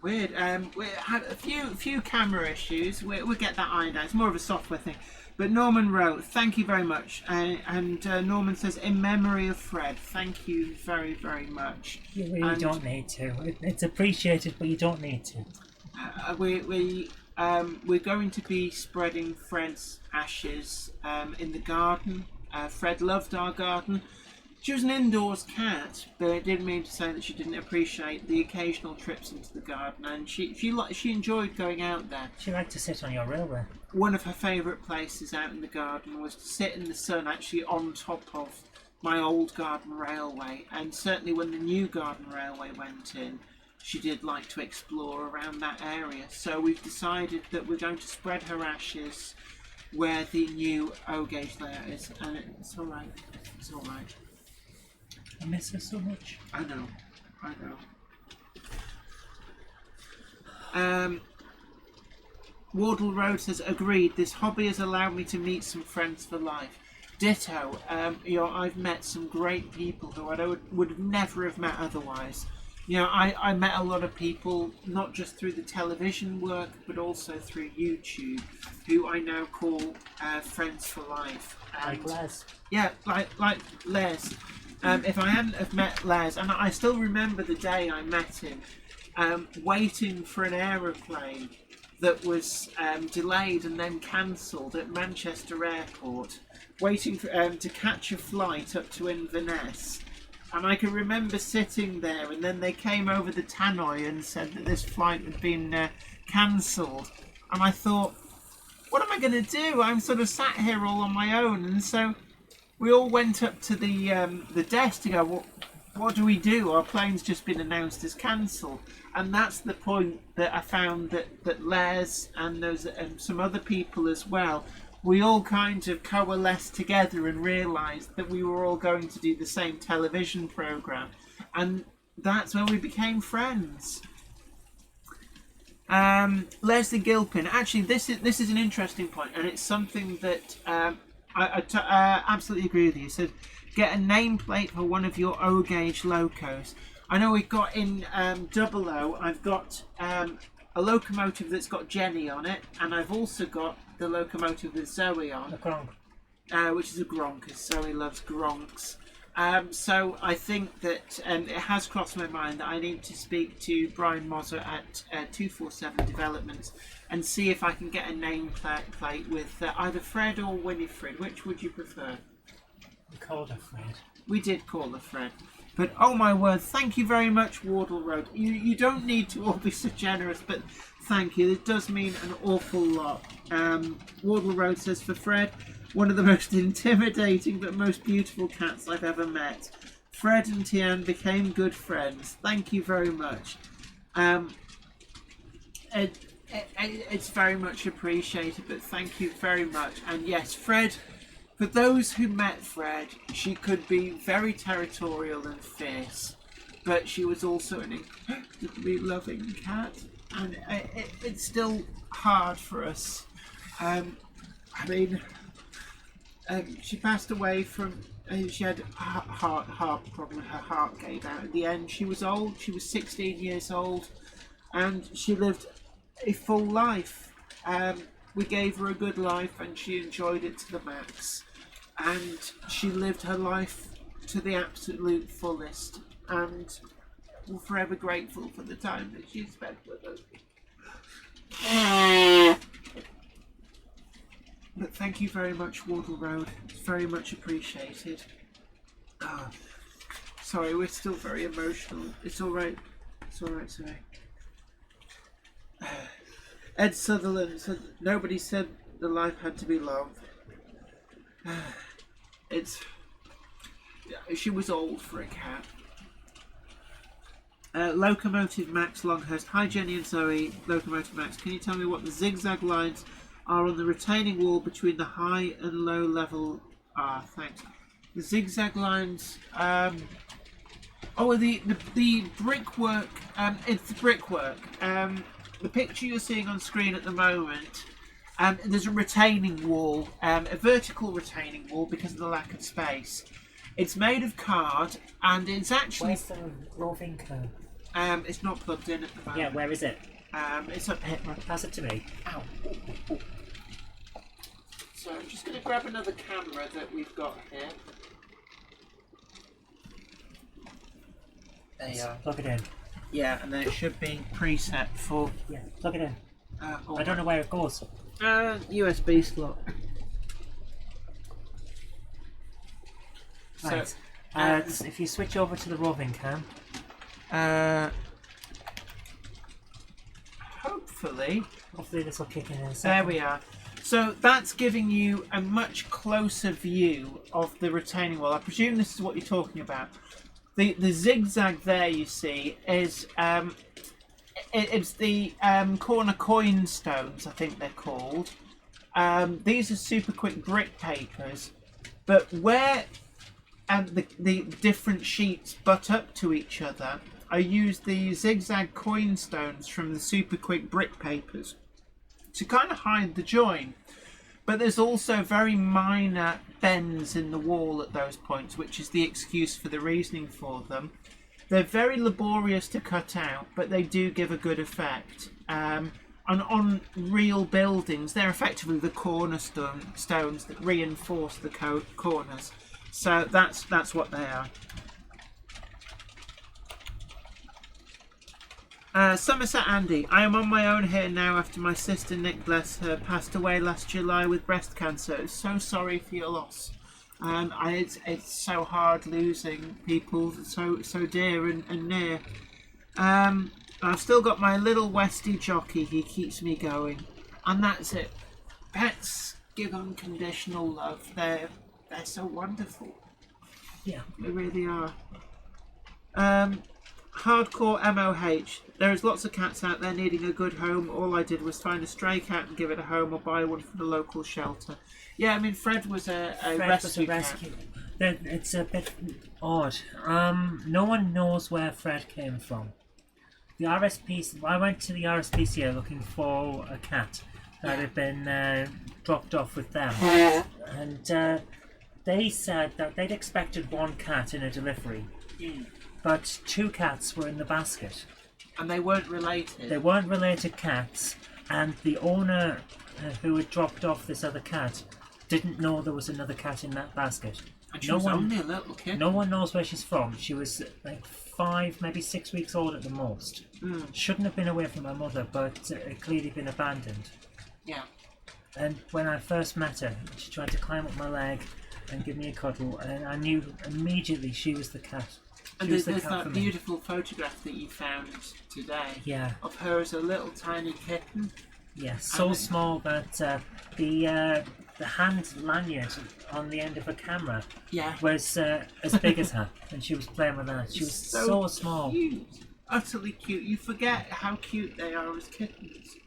Weird. We had a few camera issues. We'll get that ironed out. It's more of a software thing. But Norman Rowe, thank you very much. And Norman says, in memory of Fred. Thank you very, very much. You really don't need to. It's appreciated, but you don't need to. We're going to be spreading Fred's ashes in the garden. Fred loved our garden. She was an indoors cat, but it didn't mean to say that she didn't appreciate the occasional trips into the garden, and she enjoyed going out there. She liked to sit on your railway. One of her favourite places out in the garden was to sit in the sun, actually on top of my old garden railway, and certainly when the new garden railway went in, she did like to explore around that area. So we've decided that we're going to spread her ashes where the new O-gauge layout is, and it's alright. It's alright. I miss her so much. I know. Wardle Road says, agreed, this hobby has allowed me to meet some friends for life. Ditto. I've met some great people who I would never have met otherwise. I met a lot of people, not just through the television work, but also through YouTube, who I now call friends for life. Like Les. Yeah, like Les. If I hadn't have met Les, and I still remember the day I met him, waiting for an aeroplane that was delayed and then cancelled at Manchester Airport, waiting for, to catch a flight up to Inverness. And I can remember sitting there, and then they came over the tannoy and said that this flight had been cancelled. And I thought, what am I going to do? I'm sort of sat here all on my own. And so we all went up to the desk to go, well, what do we do? Our plane's just been announced as cancelled. And that's the point that I found that Les and those some other people as well, we all kind of coalesced together and realised that we were all going to do the same television programme. And that's when we became friends. Leslie Gilpin. Actually, this is an interesting point, and it's something that I absolutely agree with you. He said, get a nameplate for one of your O-gauge locos. I know we've got in Double O, I've got a locomotive that's got Jenny on it, and I've also got the locomotive with Zoe on. A Gronk. Which is a Gronk, because Zoe loves Gronks. So I think that it has crossed my mind that I need to speak to Brian Moser at 247 Developments and see if I can get a nameplate with either Fred or Winifred. Which would you prefer? We called her Fred. We did call her Fred. But oh my word, thank you very much, Wardle Road. You don't need to all be so generous, but thank you. It does mean an awful lot. Wardle Road says, for Fred, one of the most intimidating but most beautiful cats I've ever met. Fred and Tian became good friends. Thank you very much. It's very much appreciated, but thank you very much. And yes, Fred, for those who met Fred, she could be very territorial and fierce, but she was also an incredibly loving cat. And it's still hard for us. She passed away from. She had a heart problem. Her heart gave out at the end. She was old. She was 16 years old, and she lived a full life. We gave her a good life, and she enjoyed it to the max. And she lived her life to the absolute fullest. And we're forever grateful for the time that she spent with us. But thank you very much, Wardle Road. It's very much appreciated. Sorry, we're still very emotional. It's alright. It's alright, sorry. Ed Sutherland said, nobody said the life had to be long. She was old for a cat. Locomotive Max Longhurst. Hi Jenny and Zoe. Locomotive Max, can you tell me what the zigzag lines are on the retaining wall between the high and low level? Thanks. The zigzag lines. The brickwork. It's the brickwork. The picture you're seeing on screen at the moment. There's a retaining wall, a vertical retaining wall because of the lack of space. It's made of card, and it's actually. Where's the roving curve? It's not plugged in at the moment. Yeah, where is it? It's up here. Pass it to me. Ow. So I'm just going to grab another camera that we've got here. There you are. Plug it in. Yeah, and then it should be preset for. Yeah, plug it in. I I don't know where it goes. USB slot. Right. So, if you switch over to the roving cam. Hopefully this will kick in a there second. we are. So that's giving you a much closer view of the retaining wall. I presume this is what you're talking about. The zigzag there you see is it's the corner coin stones, I think they're called. These are super quick brick papers, but where the different sheets butt up to each other, I used the zigzag coin stones from the super quick brick papers to kind of hide the join. But there's also very minor bends in the wall at those points, which is the excuse for the reasoning for them. They're very laborious to cut out, but they do give a good effect. And on real buildings, they're effectively the cornerstones that reinforce the corners. So that's what they are. Somerset Andy, I am on my own here now after my sister Nick, bless her, passed away last July with breast cancer. So sorry for your loss. It's so hard losing people so dear and near. I've still got my little Westie jockey. He keeps me going, and that's it. Pets give unconditional love. They're so wonderful. Yeah, They really are. Hardcore MOH. There is lots of cats out there needing a good home. All I did was find a stray cat and give it a home or buy one from the local shelter. Yeah, I mean, Fred was a rescue cat. It's a bit odd. No one knows where Fred came from. The RSPCA, I went to the RSPCA looking for a cat that had been dropped off with them. And they said that they'd expected one cat in a delivery. But 2 cats were in the basket. And they weren't related? They weren't related cats, and the owner who had dropped off this other cat didn't know there was another cat in that basket. And she was only a little kid. No one knows where she's from. She was like 5, maybe 6 weeks old at the most. Shouldn't have been away from her mother, but clearly been abandoned. Yeah. And when I first met her, she tried to climb up my leg and give me a cuddle, and I knew immediately she was the cat. And there's that beautiful photograph that you found today of her as a little tiny kitten. Yeah, so small that the hand lanyard on the end of her camera was as big as her, and she was playing with that. She was so small. Cute. Utterly cute. You forget how cute they are as kittens.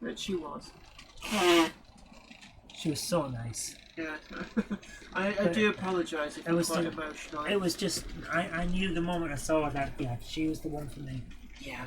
But she was. She was so nice. Yeah, I do apologise if you're quite emotional. It was just, I knew the moment I saw her that, she was the one for me. Yeah.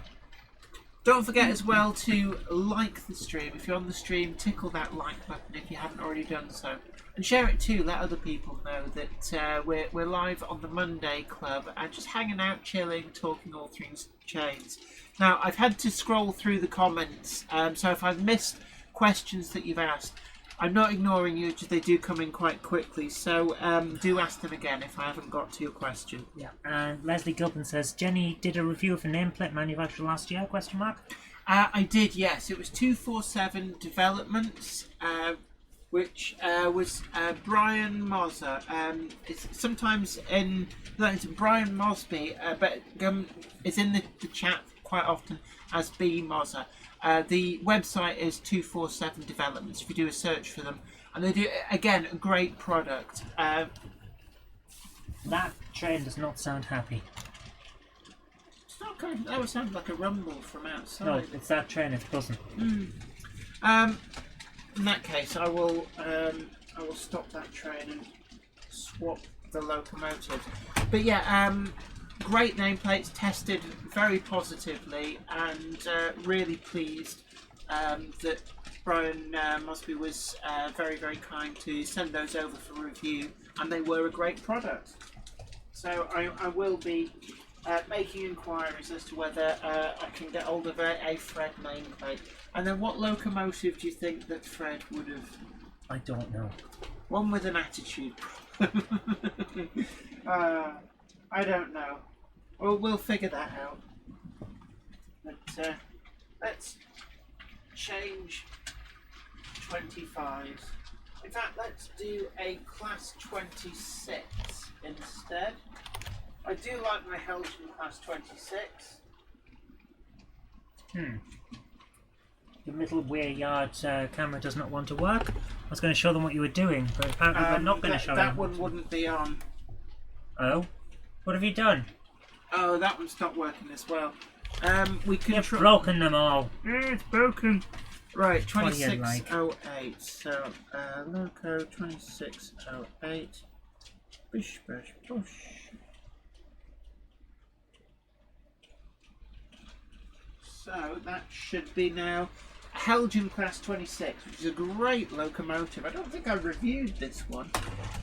Don't forget as well to like the stream. If you're on the stream, tickle that like button if you haven't already done so. And share it too, let other people know that we're live on the Monday Club and just hanging out, chilling, talking all things chains. Now, I've had to scroll through the comments, so if I've missed questions that you've asked, I'm not ignoring you, just they do come in quite quickly, so do ask them again if I haven't got to your question. Yeah, and Leslie Gilpin says, Jenny did a review of a nameplate manufacturer last year, question mark? I did, yes. It was 247 Developments, which was Brian Moser. It's sometimes it's Brian Mosby, but it's in the chat quite often as B. Moser. The website is 247 Developments if you do a search for them, and they do, again, a great product. That train does not sound happy. It's not going. That would sound like a rumble from outside. No, it's that train. It's buzzing. In that case, I will stop that train and swap the locomotive. But yeah, great nameplates, tested very positively, and really pleased that Brian Mosby was very, very kind to send those over for review, and they were a great product. So I will be making inquiries as to whether I can get hold of a Fred nameplate. And then what locomotive do you think that Fred would have? I don't know. One with an attitude. I don't know. Well, we'll figure that out. But let's change 25. In fact, let's do a class 26 instead. I do like my Helgen class 26. The middle rear yard camera does not want to work. I was going to show them what you were doing, but apparently we're not going to show them. That one wouldn't be on. Oh? What have you done? Oh, that one's not working as well. We can You've broken them all. Yeah, it's broken. Right, 2608. So, Loco 2608. Bish, bash, bush. So, that should be now Helgen Class 26, which is a great locomotive. I don't think I reviewed this one.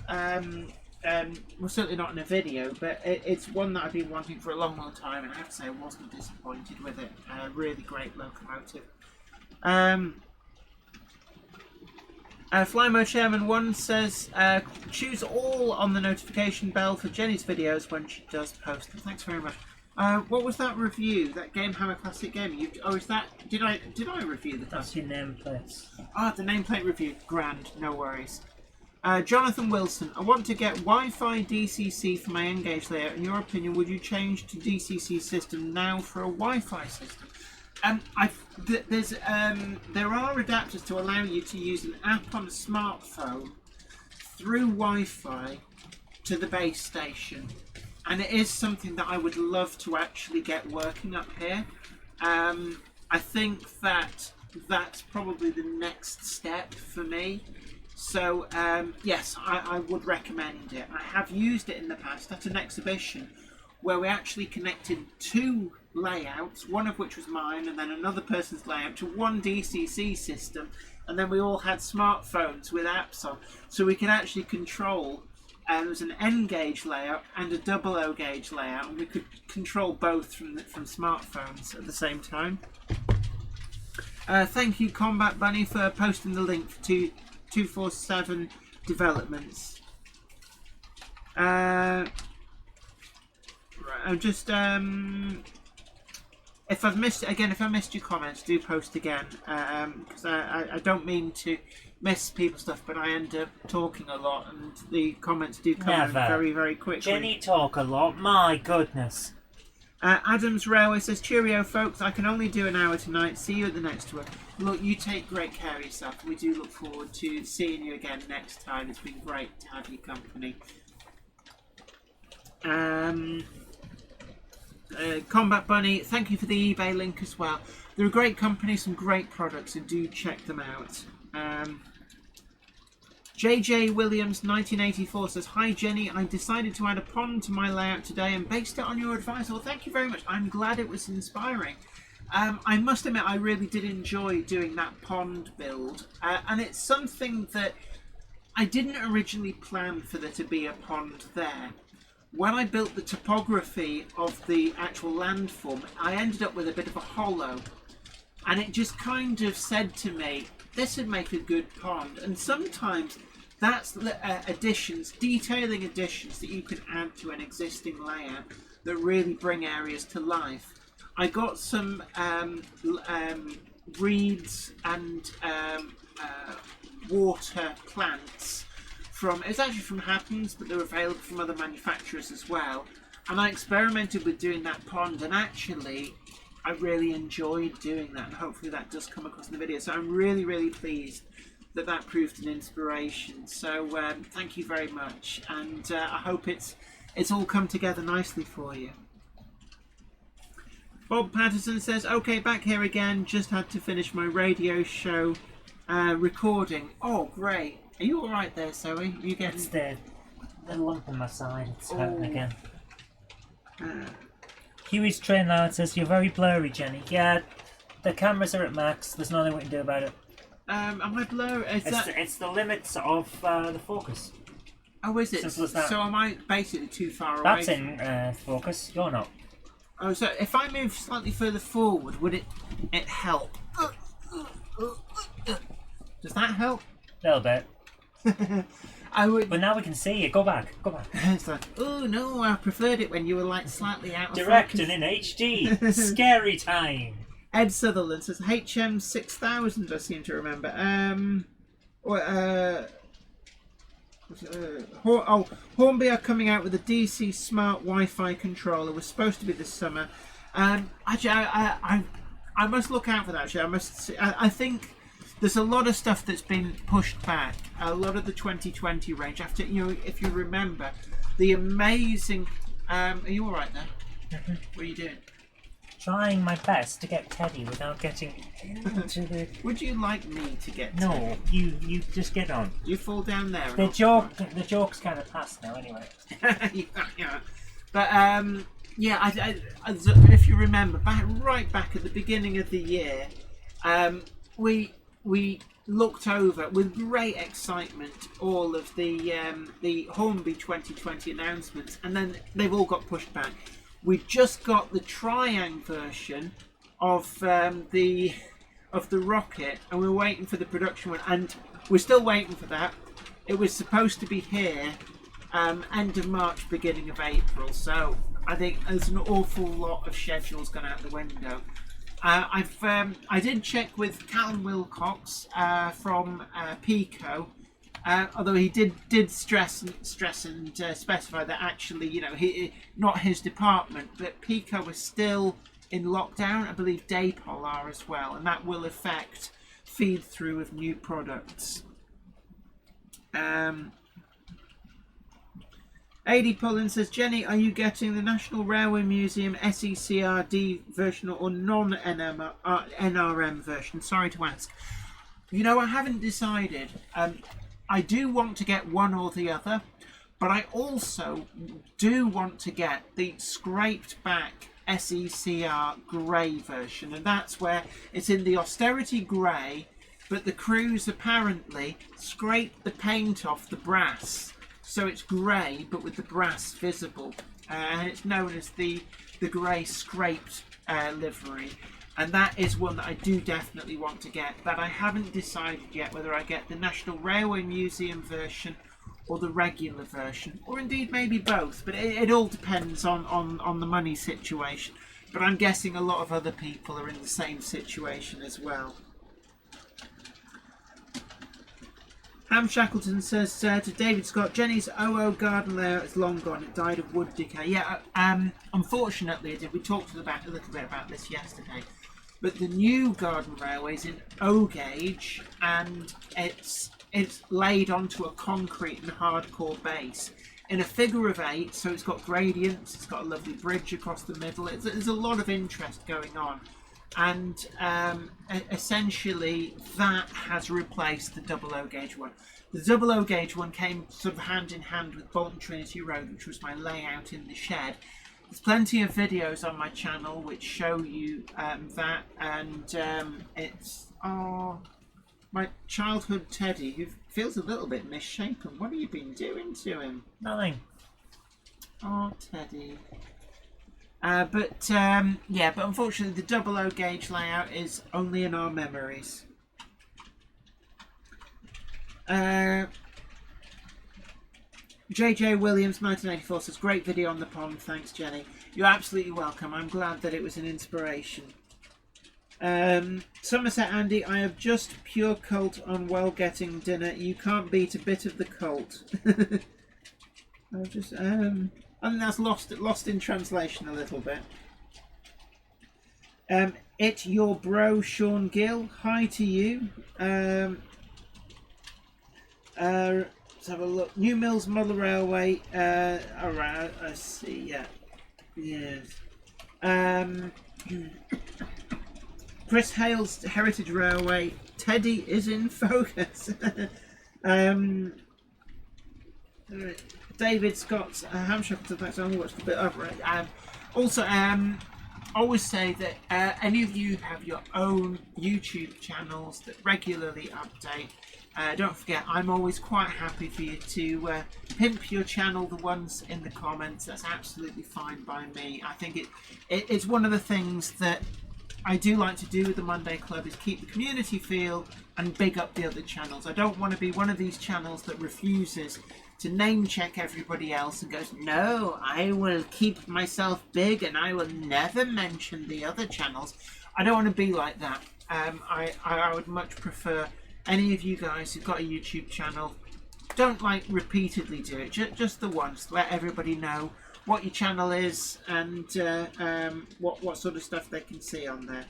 Well, certainly not in a video, but it's one that I've been wanting for a long, long time, and I have to say I wasn't disappointed with it. Really great locomotive. Flymo Chairman 1 says, choose all on the notification bell for Jenny's videos when she does post them. Thanks very much. What was that review? That Game Hammer Classic Gaming? Is that... Did I review the... That's your nameplates. The nameplate review. Grand. No worries. Jonathan Wilson, I want to get Wi-Fi DCC for my Engage layout. In your opinion, would you change to DCC system now for a Wi-Fi system? There are adapters to allow you to use an app on a smartphone through Wi-Fi to the base station. and it is something that I would love to actually get working up here. I think that that's probably the next step for me. So yes, I would recommend it. I have used it in the past at an exhibition where we actually connected 2 layouts, one of which was mine and then another person's layout, to one DCC system, and then we all had smartphones with apps on, so we could actually control. There was an N gauge layout and a 00 gauge layout, and we could control both from smartphones at the same time. Thank you, Combat Bunny, for posting the link to 247 developments. I'm just if I missed your comments, do post again, because I don't mean to miss people's stuff, but I end up talking a lot, and the comments do come in very, very quickly. Jenny talk a lot, my goodness. Adams Railway says, cheerio folks, I can only do an hour tonight, see you at the next one. Look, you take great care of yourself. We do look forward to seeing you again next time. It's been great to have your company. Combat Bunny, thank you for the eBay link as well. They're a great company, some great products, and do check them out. JJ Williams 1984 says, hi Jenny, I decided to add a pond to my layout today and based it on your advice. Well, thank you very much. I'm glad it was inspiring. I must admit I really did enjoy doing that pond build, and it's something that I didn't originally plan for there to be a pond there. When I built the topography of the actual landform, I ended up with a bit of a hollow, and it just kind of said to me, this would make a good pond. And sometimes that's additions, detailing additions that you can add to an existing layout that really bring areas to life. I got some reeds and water plants from, it's actually from Happens, but they're available from other manufacturers as well. And I experimented with doing that pond, and actually I really enjoyed doing that, and hopefully that does come across in the video. So I'm really, really pleased that that proved an inspiration. So thank you very much, and I hope it's all come together nicely for you. Bob Patterson says, okay, back here again, just had to finish my radio show recording. Oh, great. Are you alright there, Zoe? You getting... It's the lump on my side, it's hurting again. Huey's train loud says, you're very blurry, Jenny. Yeah, the cameras are at max, there's nothing we can do about it. Am I blurry? It's the limits of the focus. Oh, is it? Simple as that. So am I basically too far away? That's in focus, you're not. Oh, so if I move slightly further forward, would it help? Does that help? A little bit. I would. But now we can see you. Go back. Go back. It's like, oh no, I preferred it when you were like slightly out of Direct focus. and in HD. Scary time. Ed Sutherland says HM 6000. I seem to remember. Hornby are coming out with a DC smart Wi-Fi controller. It was supposed to be this summer. Actually, I must look out for that. Actually, I must. See, I think there's a lot of stuff that's been pushed back. A lot of the 2020 range. After if you remember, the amazing. Are you all right there? Mm-hmm. What are you doing? Trying my best to get Teddy without getting into the... Would you like me to get No, Teddy? you just get on. You fall down there. The joke's kind of past now, anyway. yeah. But yeah, I, if you remember, right back at the beginning of the year, we looked over with great excitement all of the Hornby 2020 announcements, and then they've all got pushed back. We just got the Triang version of the rocket, and we're waiting for the production one, and we're still waiting for that. It was supposed to be here end of March, beginning of April. So I think there's an awful lot of schedules gone out the window. I did check with Callum Wilcox from Pico. Although he did stress and specify that actually, he not his department, but Pico is still in lockdown. I believe Dapol are as well, and that will affect feed through of new products. AD Pullin says, Jenny, are you getting the National Railway Museum SECRD version or non-NRM version? Sorry to ask. You know, I haven't decided. I do want to get one or the other, but I also do want to get the scraped back SECR grey version, and that's where it's in the austerity grey, but the crews apparently scraped the paint off the brass. So it's grey, but with the brass visible, and it's known as the grey scraped livery. And that is one that I do definitely want to get. But I haven't decided yet whether I get the National Railway Museum version or the regular version, or indeed maybe both. But it all depends on the money situation. But I'm guessing a lot of other people are in the same situation as well. Ham Shackleton says to David Scott, Jenny's OO garden layout is long gone. It died of wood decay. Yeah, unfortunately, we talked a little bit about this yesterday. But the new garden railway is in O gauge, and it's laid onto a concrete and hardcore base in a figure of 8. So it's got gradients. It's got a lovely bridge across the middle. There's a lot of interest going on. And essentially that has replaced the double O gauge one. The double O gauge one came sort of hand in hand with Bolton Trinity Road, which was my layout in the shed. There's plenty of videos on my channel which show you that, and it's my childhood teddy who feels a little bit misshapen. What have you been doing to him? Nothing. Oh, Teddy. But unfortunately the double O gauge layout is only in our memories. JJ Williams 1984 says, great video on the pond, thanks Jenny. You're absolutely welcome. I'm glad that it was an inspiration. Somerset Andy, I have just pure cult on well getting dinner. You can't beat a bit of the cult. I'll just I think that's lost in translation a little bit. It's your bro Sean Gill. Hi to you. Let's have a look. New Mills Model Railway. Alright, I see. Yeah. Yes. Chris Hale's Heritage Railway. Teddy is in focus. David Scott's Ham Shackleton, thanks. I only watched a bit of it. Also, always say that any of you have your own YouTube channels that regularly update. Don't forget, I'm always quite happy for you to pimp your channel, the ones in the comments. That's absolutely fine by me. I think it's one of the things that I do like to do with the Monday Club is keep the community feel and big up the other channels. I don't want to be one of these channels that refuses to name check everybody else and goes, no, I will keep myself big and I will never mention the other channels. I don't want to be like that. I would much prefer any of you guys who've got a YouTube channel, don't like repeatedly do it, just the once. Let everybody know what your channel is and what sort of stuff they can see on there.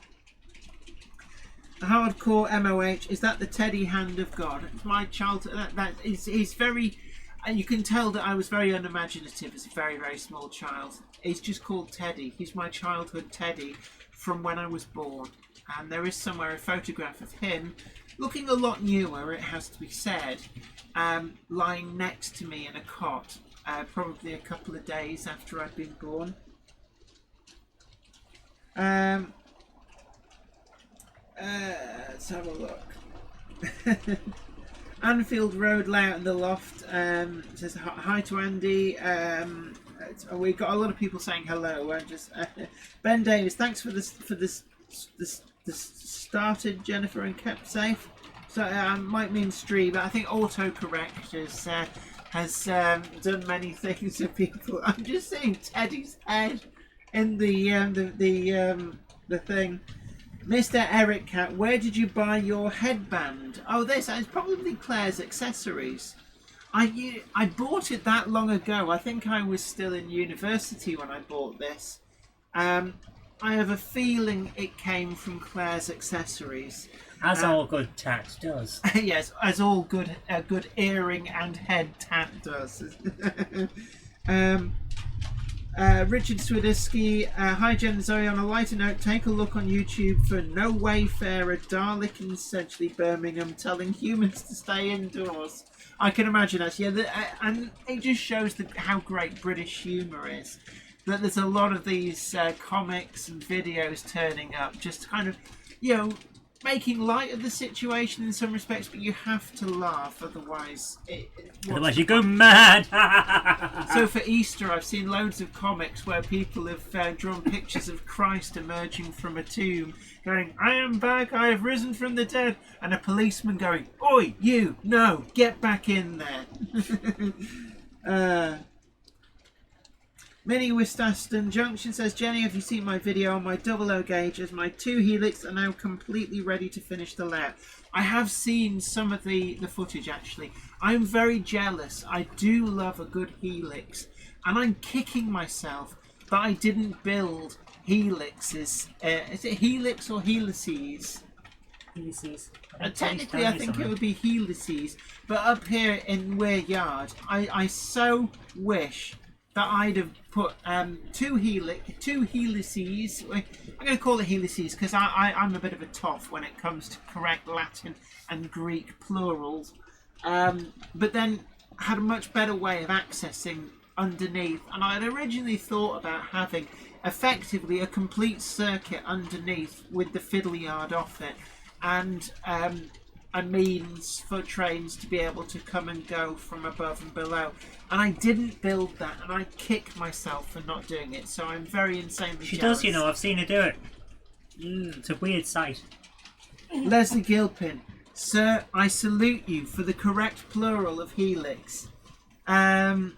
Hardcore MOH, is that the Teddy hand of God? It's my child. He's very. And you can tell that I was very unimaginative as a very, very small child. He's just called Teddy. He's my childhood Teddy from when I was born. And there is somewhere a photograph of him, looking a lot newer, it has to be said, lying next to me in a cot, probably a couple of days after I'd been born. Let's have a look. Anfield Road layout in the loft says hi to Andy. We've got a lot of people saying hello. Ben Davis, thanks for this started Jennifer and kept safe. So might mean stream, but I think autocorrect has done many things to people. I'm just seeing Teddy's head in the thing. Mr. Eric Cat, where did you buy your headband? Oh, this is probably Claire's Accessories. I bought it that long ago. I think I was still in university when I bought this. I have a feeling it came from Claire's Accessories. As all good tat does. Yes, as all good earring and head tat does. Richard Swiderski, hi Jen and Zoe. On a lighter note, take a look on YouTube for No Wayfarer, Dalek in essentially Birmingham, telling humans to stay indoors. I can imagine actually, and it just shows how great British humour is. That there's a lot of these comics and videos turning up, just kind of, making light of the situation in some respects, but you have to laugh, otherwise otherwise you go mad. So for Easter I've seen loads of comics where people have drawn pictures of Christ emerging from a tomb going, I am back, I have risen from the dead, and a policeman going, oi, you, no, get back in there. Minnie Wistaston Junction says, Jenny, have you seen my video on my 00 gauge as my 2 Helix are now completely ready to finish the layout? I have seen some of the footage actually. I'm very jealous. I do love a good Helix, and I'm kicking myself that I didn't build Helixes. Is it Helix or Helices? Helices. Technically I think it would be Helices, but up here in Weir Yard I so wish that I'd have put 2 helices. I'm going to call it helices because I'm a bit of a toff when it comes to correct Latin and Greek plurals. But then had a much better way of accessing underneath. And I had originally thought about having effectively a complete circuit underneath with the fiddle yard off it. And a means for trains to be able to come and go from above and below, and I didn't build that, and I kick myself for not doing it, so I'm very insanely jealous. Does, I've seen her do it. It's a weird sight. Leslie Gilpin, sir, I salute you for the correct plural of helix. Ian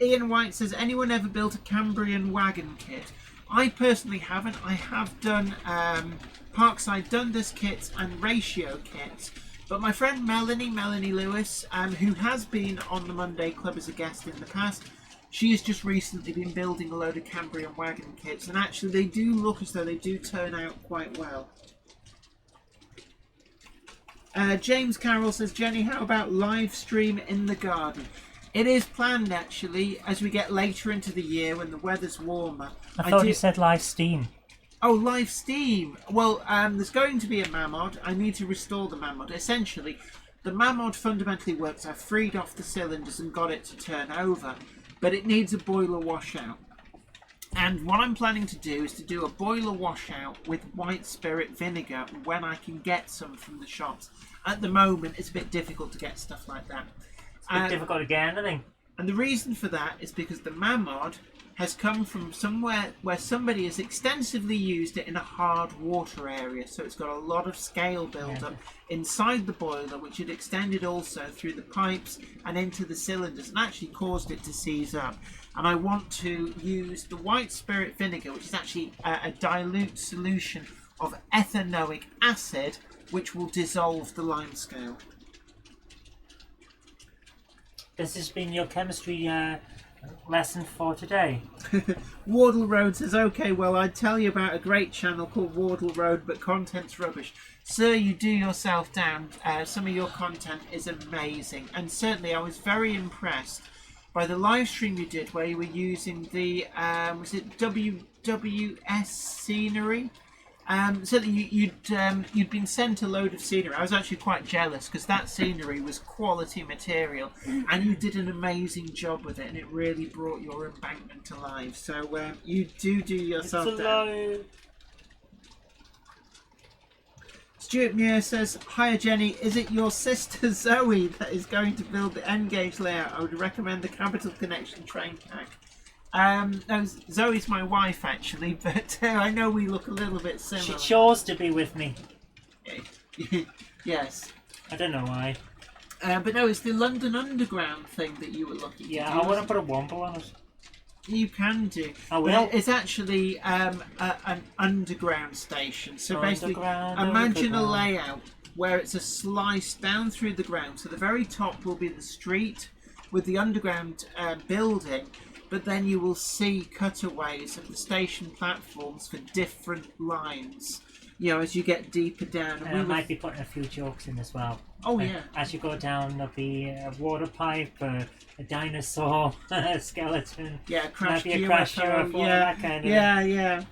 White says, anyone ever built a Cambrian wagon kit? I personally haven't. I have done Parkside Dundas kits and ratio kits, but my friend Melanie Lewis, who has been on the Monday Club as a guest in the past, she has just recently been building a load of Cambrian wagon kits, and actually they do look as though they do turn out quite well. James Carroll says, Jenny, how about live stream in the garden? It is planned actually as we get later into the year when the weather's warmer. I thought you said live steam. Oh, live steam. Well, there's going to be a Mamod. I need to restore the Mamod. Essentially, the Mamod fundamentally works. I've freed off the cylinders and got it to turn over, but it needs a boiler washout. And what I'm planning to do is to do a boiler washout with white spirit vinegar when I can get some from the shops. At the moment, it's a bit difficult to get stuff like that. It's a bit difficult to get anything. And the reason for that is because the Mamod has come from somewhere where somebody has extensively used it in a hard water area. So it's got a lot of scale build-up inside the boiler, which had extended also through the pipes and into the cylinders and actually caused it to seize up. And I want to use the white spirit vinegar, which is actually a dilute solution of ethanoic acid, which will dissolve the limescale. This has been your chemistry lesson for today. Wardle Road says, okay, well, I'd tell you about a great channel called Wardle Road, but content's rubbish. Sir, you do yourself down. Some of your content is amazing. And certainly I was very impressed by the live stream you did where you were using the, was it WWS scenery? Certainly you'd been sent a load of scenery. I was actually quite jealous because that scenery was quality material and you did an amazing job with it, and it really brought your embankment to life. So you do yourself down. Stuart Muir says, hiya Jenny, is it your sister Zoe that is going to build the N-gauge layout? I would recommend the Capital Connection train pack. No, Zoe's my wife actually, but I know we look a little bit similar. She chose to be with me. Yes. I don't know why. But no, it's the London Underground thing that you were looking Yeah, to do. I want to put a womble on it. You can do. I will. It's actually an underground station. So basically, imagine a layout where it's a slice down through the ground. So the very top will be the street with the underground building. But then you will see cutaways of the station platforms for different lines. as you get deeper down. And I might be putting a few jokes in as well. Oh yeah. As you go down, there'll be a water pipe, a dinosaur, a skeleton. Yeah, Might be a crash UFO, that kind of. Yeah.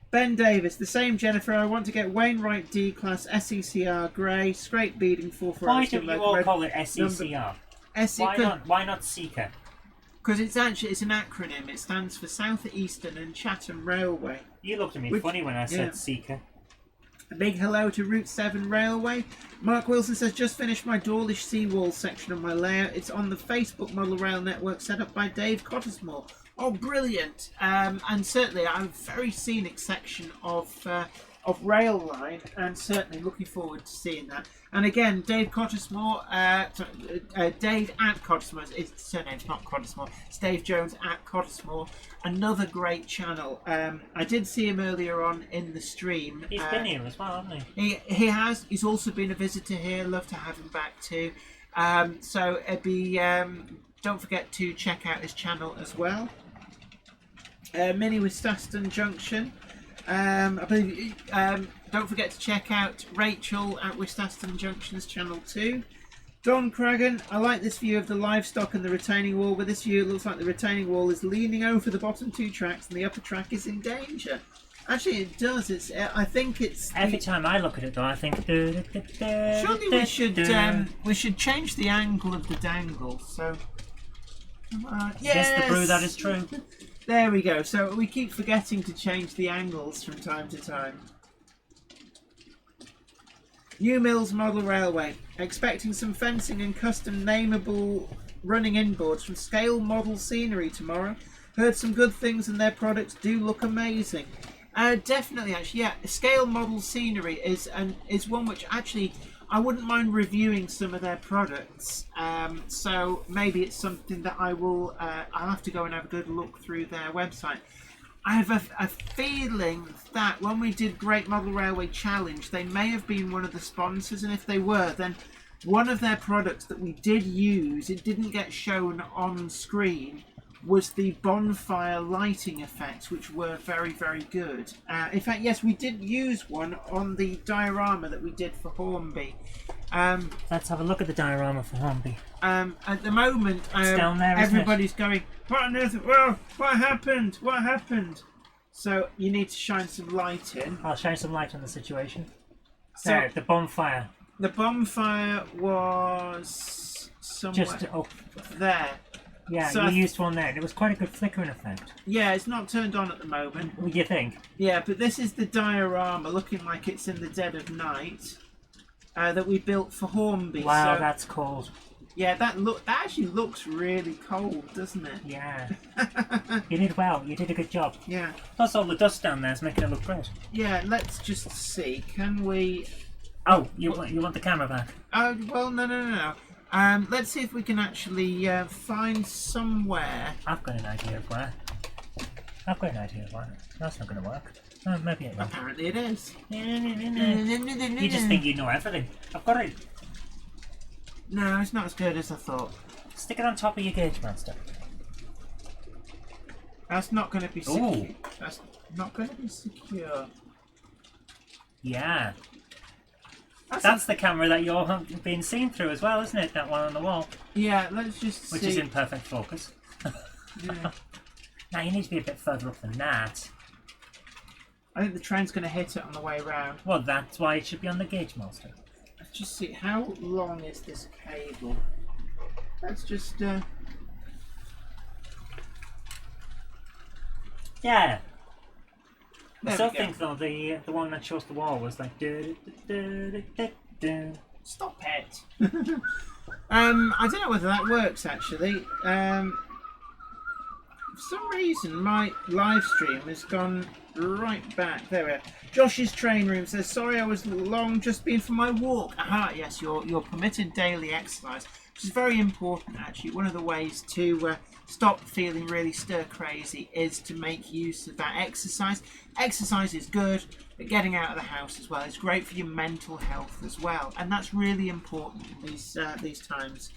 Ben Davis, the same Jennifer. I want to get Wainwright D class SECR grey, scrape beading 4 Why don't you all call it SECR? Why not Seeker? Because it's an acronym. It stands for South Eastern and Chatham Railway. You looked at me funny when I said Seeker. A big hello to Route 7 Railway. Mark Wilson says, just finished my Dawlish seawall section of my layout. It's on the Facebook Model Rail network set up by Dave Cottesmore. Oh, brilliant. And certainly a very scenic section of rail line, and certainly looking forward to seeing that. And again, Dave Cottesmore, Dave at Cottesmore, his surname's not Cottesmore, it's Dave Jones at Cottesmore, another great channel. I did see him earlier on in the stream. He's been here as well, hasn't he? He has. He's also been a visitor here. Love to have him back too. So it'd be, don't forget to check out his channel as well. Minnie with Staston Junction. I believe. Don't forget to check out Rachel at Wistaston Junction's channel too. Don Cragen, I like this view of the livestock and the retaining wall. With this view, it looks like the retaining wall is leaning over the bottom 2 tracks, and the upper track is in danger. Actually, it does. I think it's. Every time I look at it, though, I think. Surely we should change the angle of the dangle. So. Yes. Yes, the brew that is true. There we go. So we keep forgetting to change the angles from time to time. New Mills Model Railway. Expecting some fencing and custom nameable running inboards from Scale Model Scenery tomorrow. Heard some good things and their products do look amazing. Definitely, actually, yeah. Scale Model Scenery is one which actually I wouldn't mind reviewing some of their products. So maybe it's something that I'll have to go and have a good look through their website. I have a feeling that when we did Great Model Railway Challenge, they may have been one of the sponsors, and if they were, then one of their products that we did use, it didn't get shown on screen, was the bonfire lighting effects, which were very, very good. In fact, yes, we did use one on the diorama that we did for Hornby. Let's have a look at the diorama for Hornby. At the moment, down there, everybody's going, what on earth? Well, what happened? What happened? So you need to shine some light in. I'll shine some light on the situation. So there, the bonfire. The bonfire was somewhere Just up there. Yeah, so you used one there, and it was quite a good flickering effect. Yeah, it's not turned on at the moment. What do you think? Yeah, but this is the diorama, looking like it's in the dead of night, that we built for Hornby. Wow, so, that's cold. Yeah, that actually looks really cold, doesn't it? Yeah. You did well. You did a good job. Yeah. Plus, all the dust down there is making it look great. Yeah, let's just see. Can we? Oh, you want the camera back? Oh well, no. Let's see if we can actually find somewhere. I've got an idea of where. That's not going to work. Maybe it will. Apparently it is. You just think you know everything. I've got it. No, it's not as good as I thought. Stick it on top of your gauge master. That's not going to be secure. That's not going to be secure. Yeah. That's the camera that you're being seen through as well, isn't it? That one on the wall. Yeah, let's just see. Which is in perfect focus. Yeah. Now you need to be a bit further up than that. I think the train's going to hit it on the way round. Well, that's why it should be on the gauge master. Let's just see, how long is this cable? Let's just... Yeah. There I still we go. think though the one that shows the wall was like Stop it. I don't know whether that works actually. For some reason my live stream has gone right back. There we are. Josh's train room says, sorry I was long, just been for my walk. Aha, yes, your permitted daily exercise, which is very important actually. One of the ways to stop feeling really stir crazy is to make use of that exercise. Exercise is good, but getting out of the house as well is great for your mental health as well, and that's really important these times.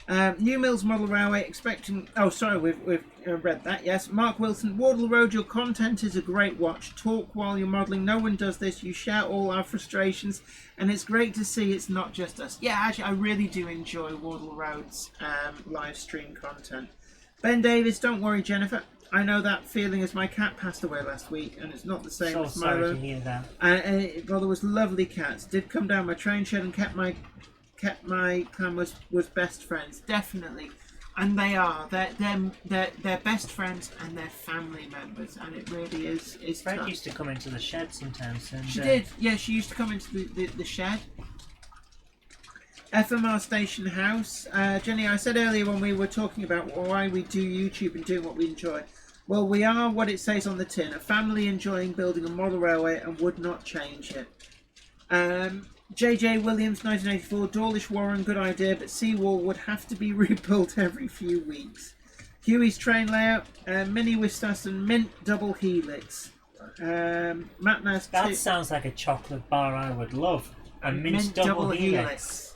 New Mills Model Railway expecting. Oh, sorry, we've read that. Yes, Mark Wilson. Wardle Road. Your content is a great watch. Talk while you're modelling. No one does this. You share all our frustrations, and it's great to see it's not just us. Yeah, actually, I really do enjoy Wardle Road's live stream content. Ben Davis. Don't worry, Jennifer. I know that feeling as my cat passed away last week, and it's not the same as Milo. Sorry to hear that. Well, there was lovely cats. Did come down my train shed and kept my clan was best friends, definitely, and they are. They're best friends and they're family members, and it really is. Fred tough. used to come into the shed sometimes. And, She did, yeah. She used to come into the shed. FMR Station House. Jenny, I said earlier when we were talking about why we do YouTube and doing what we enjoy. Well, we are what it says on the tin, a family enjoying building a model railway and would not change it. J.J. Williams, 1984, Dawlish Warren, good idea, but seawall would have to be rebuilt every few weeks. Huey's train layout, mini Wistas and mint double helix. Matnas. That sounds like a chocolate bar I would love. A mint double helix.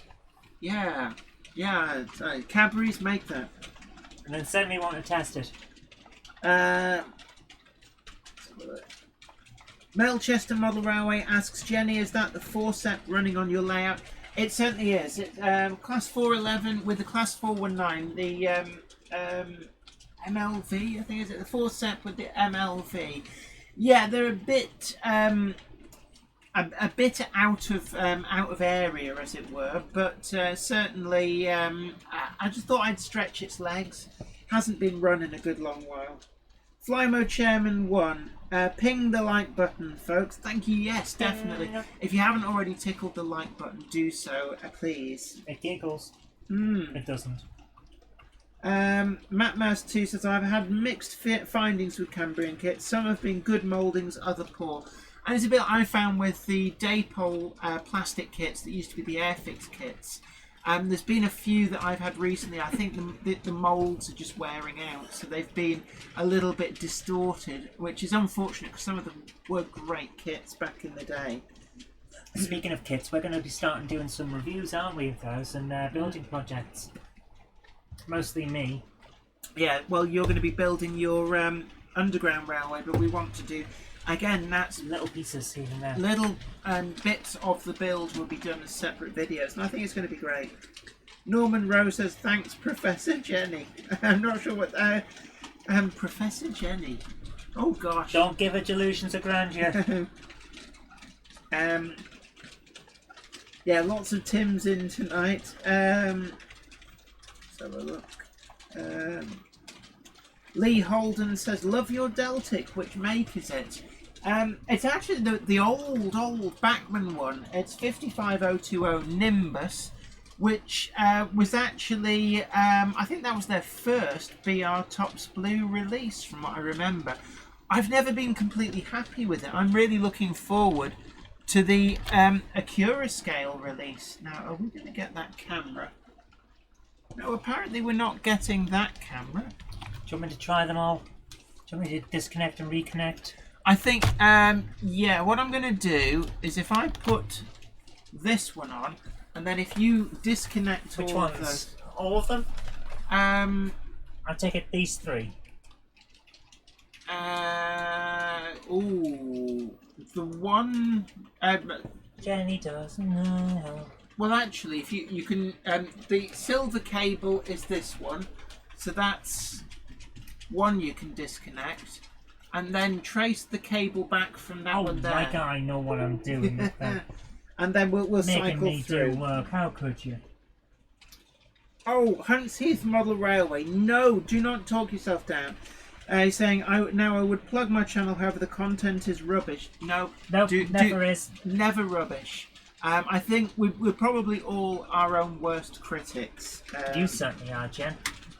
Yeah. Cadbury's make that. And then send me one to test it. Melchester Model Railway asks Jenny, is that the forcep running on your layout? It certainly is. It, class 411 with the class 419, the MLV, I think, is it the forcep with the MLV? Yeah, they're a bit out of area, as it were, but certainly I just thought I'd stretch its legs. Hasn't been run in a good long while. Flymo Chairman 1. Ping the like button, folks. Thank you. Yes, definitely. If you haven't already tickled the like button, do so, please. It giggles. It doesn't. Matt Mouse 2 says, I've had mixed findings with Cambrian kits. Some have been good mouldings, other poor. And it's a bit I found with the Daypole plastic kits that used to be the Airfix kits. There's been a few that I've had recently. I think the moulds are just wearing out, so they've been a little bit distorted, which is unfortunate because some of them were great kits back in the day. Speaking of kits, we're going to be starting doing some reviews, aren't we, of those, and building projects. Mostly me. Yeah, well, you're going to be building your underground railway, but we want to do... Again, that's little pieces here and there. Little bits of the build will be done as separate videos, and I think it's going to be great. Norman Rose says, thanks, Professor Jenny. I'm not sure what... Professor Jenny. Oh, gosh. Don't give her delusions of grandeur. Yeah, lots of Tims in tonight. Let's have a look. Lee Holden says, love your Deltic. Which make is it? It's actually the old Bachmann one. It's 55020 Nimbus, which was actually, I think that was their first BR Tops Blue release, from what I remember. I've never been completely happy with it. I'm really looking forward to the Acura scale release. Now, are we going to get that camera? No, apparently we're not getting that camera. Do you want me to try them all? Do you want me to disconnect and reconnect? I think, yeah, what I'm going to do is if I put this one on, and then if you disconnect Which all ones? of those... All of them? I take it these three. Ooh, the one... Jenny doesn't know. Well, actually, if you can... the silver cable is this one, so that's one you can disconnect. And then trace the cable back from that one there. Oh my God, I know what I'm doing with that. And then we'll cycle me through. Do work. How could you? Oh, Hunts Heath Model Railway. No, do not talk yourself down. He's saying, now I would plug my channel, however the content is rubbish. No, never is. Never rubbish. I think we're probably all our own worst critics. You certainly are, Jen.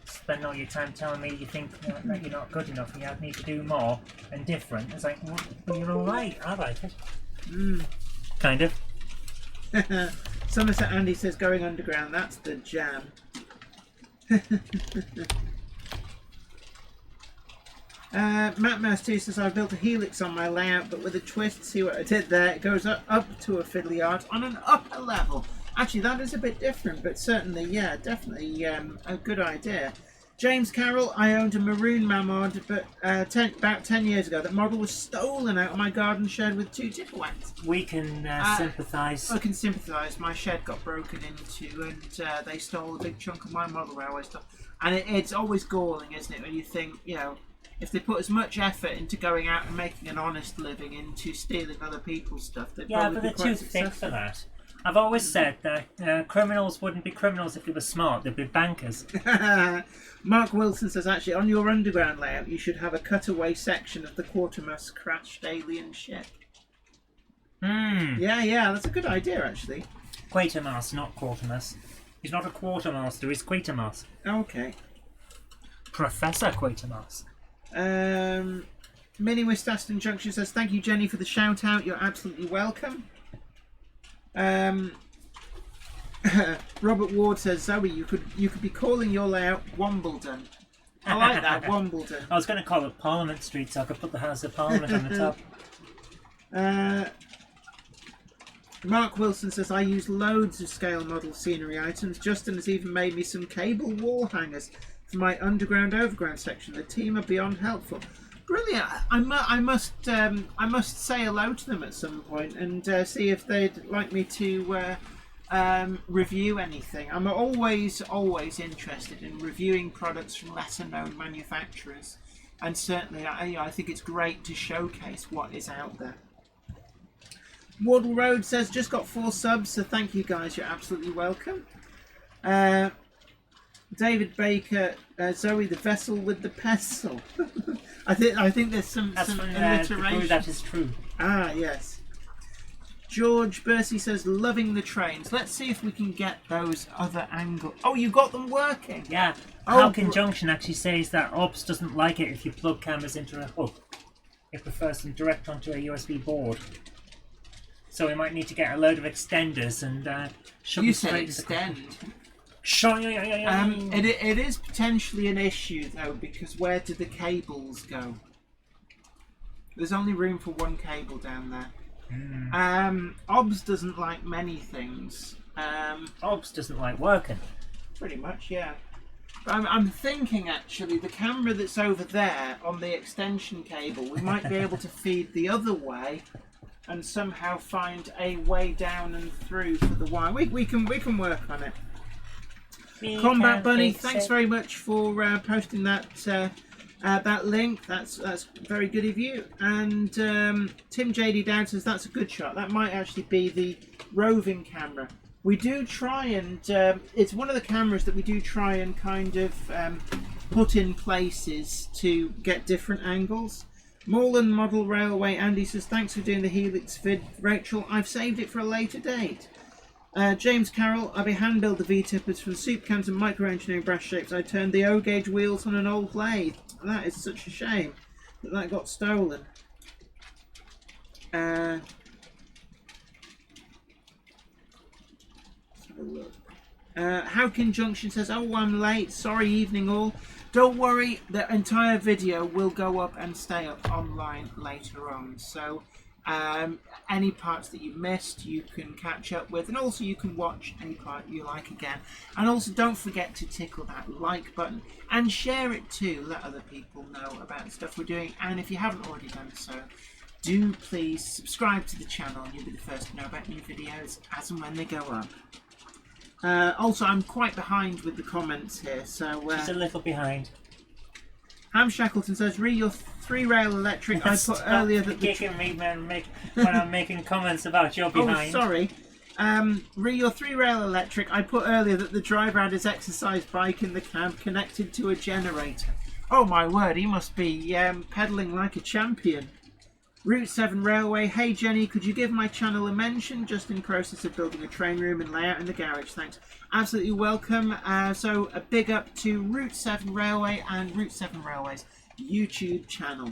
Spend all your time telling me you think that you're not good enough and you need to do more and different. It's like, well, you're alright, I like it. Kind of. Somerset Andy says going underground, that's the jam. Matt Mouse 2 says I've built a helix on my layout, but with a twist. See what I did there? It goes up to a fiddly yard on an upper level. Actually, that is a bit different, but certainly, yeah, definitely a good idea. James Carroll, I owned a maroon Mammoth, but about 10 years ago. That model was stolen out of my garden shed with 2 Tipperwets. We can sympathise. I can sympathise. My shed got broken into, and they stole a big chunk of my model railway stuff. And it's always galling, isn't it, when you think, you know, if they put as much effort into going out and making an honest living into stealing other people's stuff, they'd probably be quite too thick for that. I've always said that criminals wouldn't be criminals if they were smart, they'd be bankers. Mark Wilson says, actually, on your underground layout, you should have a cutaway section of the Quatermass crashed alien ship. Yeah, that's a good idea, actually. Quatermass, not Quatermass. He's not a quartermaster, he's Quatermass. Okay. Professor Quatermass. Minnie West Aston Junction says, thank you, Jenny, for the shout out. You're absolutely welcome. Robert Ward says, Zoe, you could be calling your layout Wombledon. I like that, Wombledon. I was going to call it Parliament Street so I could put the House of Parliament on the top. Mark Wilson says, I use loads of scale model scenery items. Justin has even made me some cable wall hangers for my underground overground section. The team are beyond helpful. Brilliant. I must say hello to them at some point and see if they'd like me to review anything. I'm always interested in reviewing products from lesser known manufacturers, and certainly I think it's great to showcase what is out there. Wardle Road says, just got 4 subs, so thank you guys, you're absolutely welcome. David Baker, Zoe, the vessel with the pestle. I think there's some alliteration. That is true. Ah, yes. George Bursey says, loving the trains. Let's see if we can get those other angles. Oh, you got them working? Yeah. Halkin Junction actually says that OBS doesn't like it if you plug cameras into a hub. It prefers them direct onto a USB board. So we might need to get a load of extenders and shove them straight into It is potentially an issue though, because where do the cables go? There's only room for 1 cable down there. OBS doesn't like many things. OBS doesn't like working. Pretty much, yeah. But I'm thinking actually the camera that's over there on the extension cable, we might be able to feed the other way and somehow find a way down and through for the wire. We can work on it. Combat Bunny, thanks very much for posting that that link. That's very good of you. And Tim JD Down says that's a good shot. That might actually be the roving camera. We do try and it's one of the cameras that we do try and kind of put in places to get different angles. Moreland Model Railway Andy says, thanks for doing the Helix vid, Rachel. I've saved it for a later date. James Carroll, I'll be hand build the V-tippers from soup cans and micro-engineering brass shapes. I turned the O-gauge wheels on an old lathe. That is such a shame that got stolen. Let's have a look. Howkin Junction says, oh, I'm late. Sorry, evening all. Don't worry, the entire video will go up and stay up online later on. So any parts that you missed you can catch up with, and also you can watch any part you like again. And also don't forget to tickle that like button and share it too. Let other people know about the stuff we're doing, and if you haven't already done so, do please subscribe to the channel and you'll be the first to know about new videos as and when they go up. Also, I'm quite behind with the comments here, so just a little behind. Ham Shackleton says, re your 3-rail electric. I put earlier that kicking me when I'm making comments about your behind. Oh, sorry. Re your 3-rail electric. I put earlier that the driver had his exercise bike in the cab connected to a generator. Oh my word, he must be pedalling like a champion. Route 7 Railway. Hey Jenny, could you give my channel a mention? Just in process of building a train room and layout in the garage. Thanks. Absolutely welcome. So a big up to Route 7 Railway and Route 7 Railway's YouTube channel.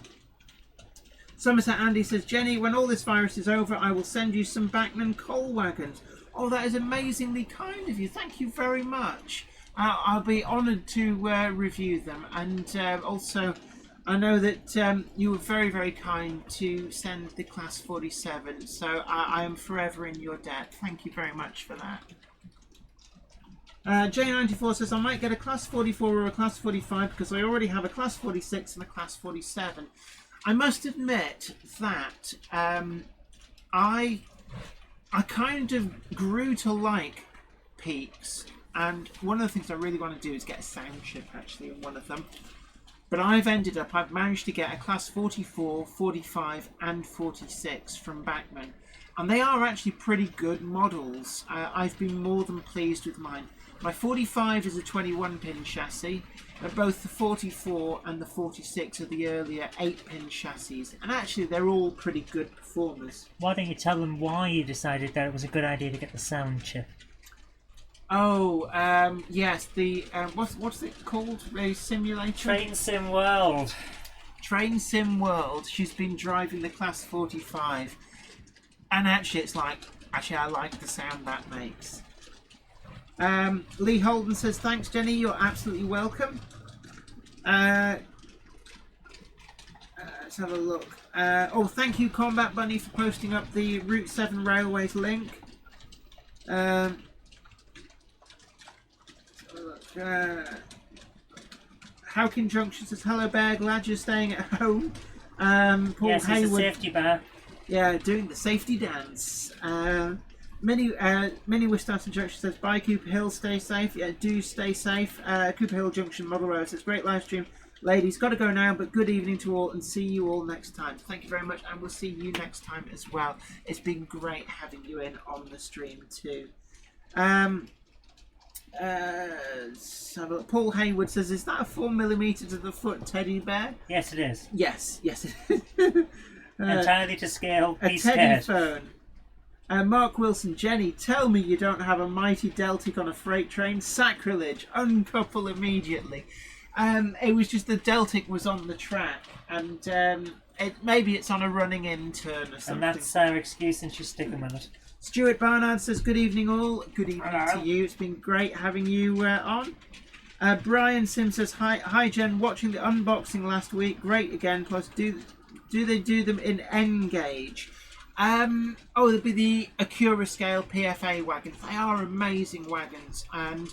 Somerset Andy says, Jenny, when all this virus is over, I will send you some Bachmann coal wagons. Oh, that is amazingly kind of you. Thank you very much. I'll be honoured to review them, and also I know that you were very, very kind to send the Class 47, so I am forever in your debt. Thank you very much for that. J94 says, I might get a Class 44 or a Class 45 because I already have a Class 46 and a Class 47. I must admit that I kind of grew to like peaks, and one of the things I really want to do is get a sound chip actually in one of them. But I've managed to get a Class 44, 45 and 46 from Bachmann. And they are actually pretty good models. I've been more than pleased with mine. My 45 is a 21-pin chassis. Both the 44 and the 46 are the earlier 8-pin chassis. And actually, they're all pretty good performers. Why don't you tell them why you decided that it was a good idea to get the sound chip? Oh, yes, the what's it called? A simulator? Train Sim World. Train Sim World. She's been driving the Class 45, and actually, I like the sound that makes. Lee Holden says, "Thanks, Jenny. You're absolutely welcome." Let's have a look. Thank you, Combat Bunny, for posting up the Route 7 Railways link. Howkin Junction says, "Hello, Bear. Glad you're staying at home." Paul yes, Hayward, it's a safety bear. Yeah, doing the safety dance. Many Wisconsin Junction says, "Bye, Cooper Hill. Stay safe." Yeah, do stay safe. Cooper Hill Junction Model Road says, "Great live stream, ladies. Got to go now, but good evening to all, and see you all next time." Thank you very much, and we'll see you next time as well. It's been great having you in on the stream too. Paul Hayward says, "Is that a 4mm to the foot teddy bear?" Yes, it is. Yes, it is. Entirely to scale. A teddy phone. Mark Wilson, Jenny, tell me you don't have a mighty Deltic on a freight train. Sacrilege. Uncouple immediately. It was just the Deltic was on the track, and maybe it's on a running in turn or something. And that's our excuse, and she's sticking with it. Stuart Barnard says, "Good evening all." Good evening Hello. to you. It's been great having you on. Brian Sim says, Hi Jen, watching the unboxing last week. Great again. Plus, do they do them in N gauge? There'll be the Acura scale PFA wagons. They are amazing wagons, and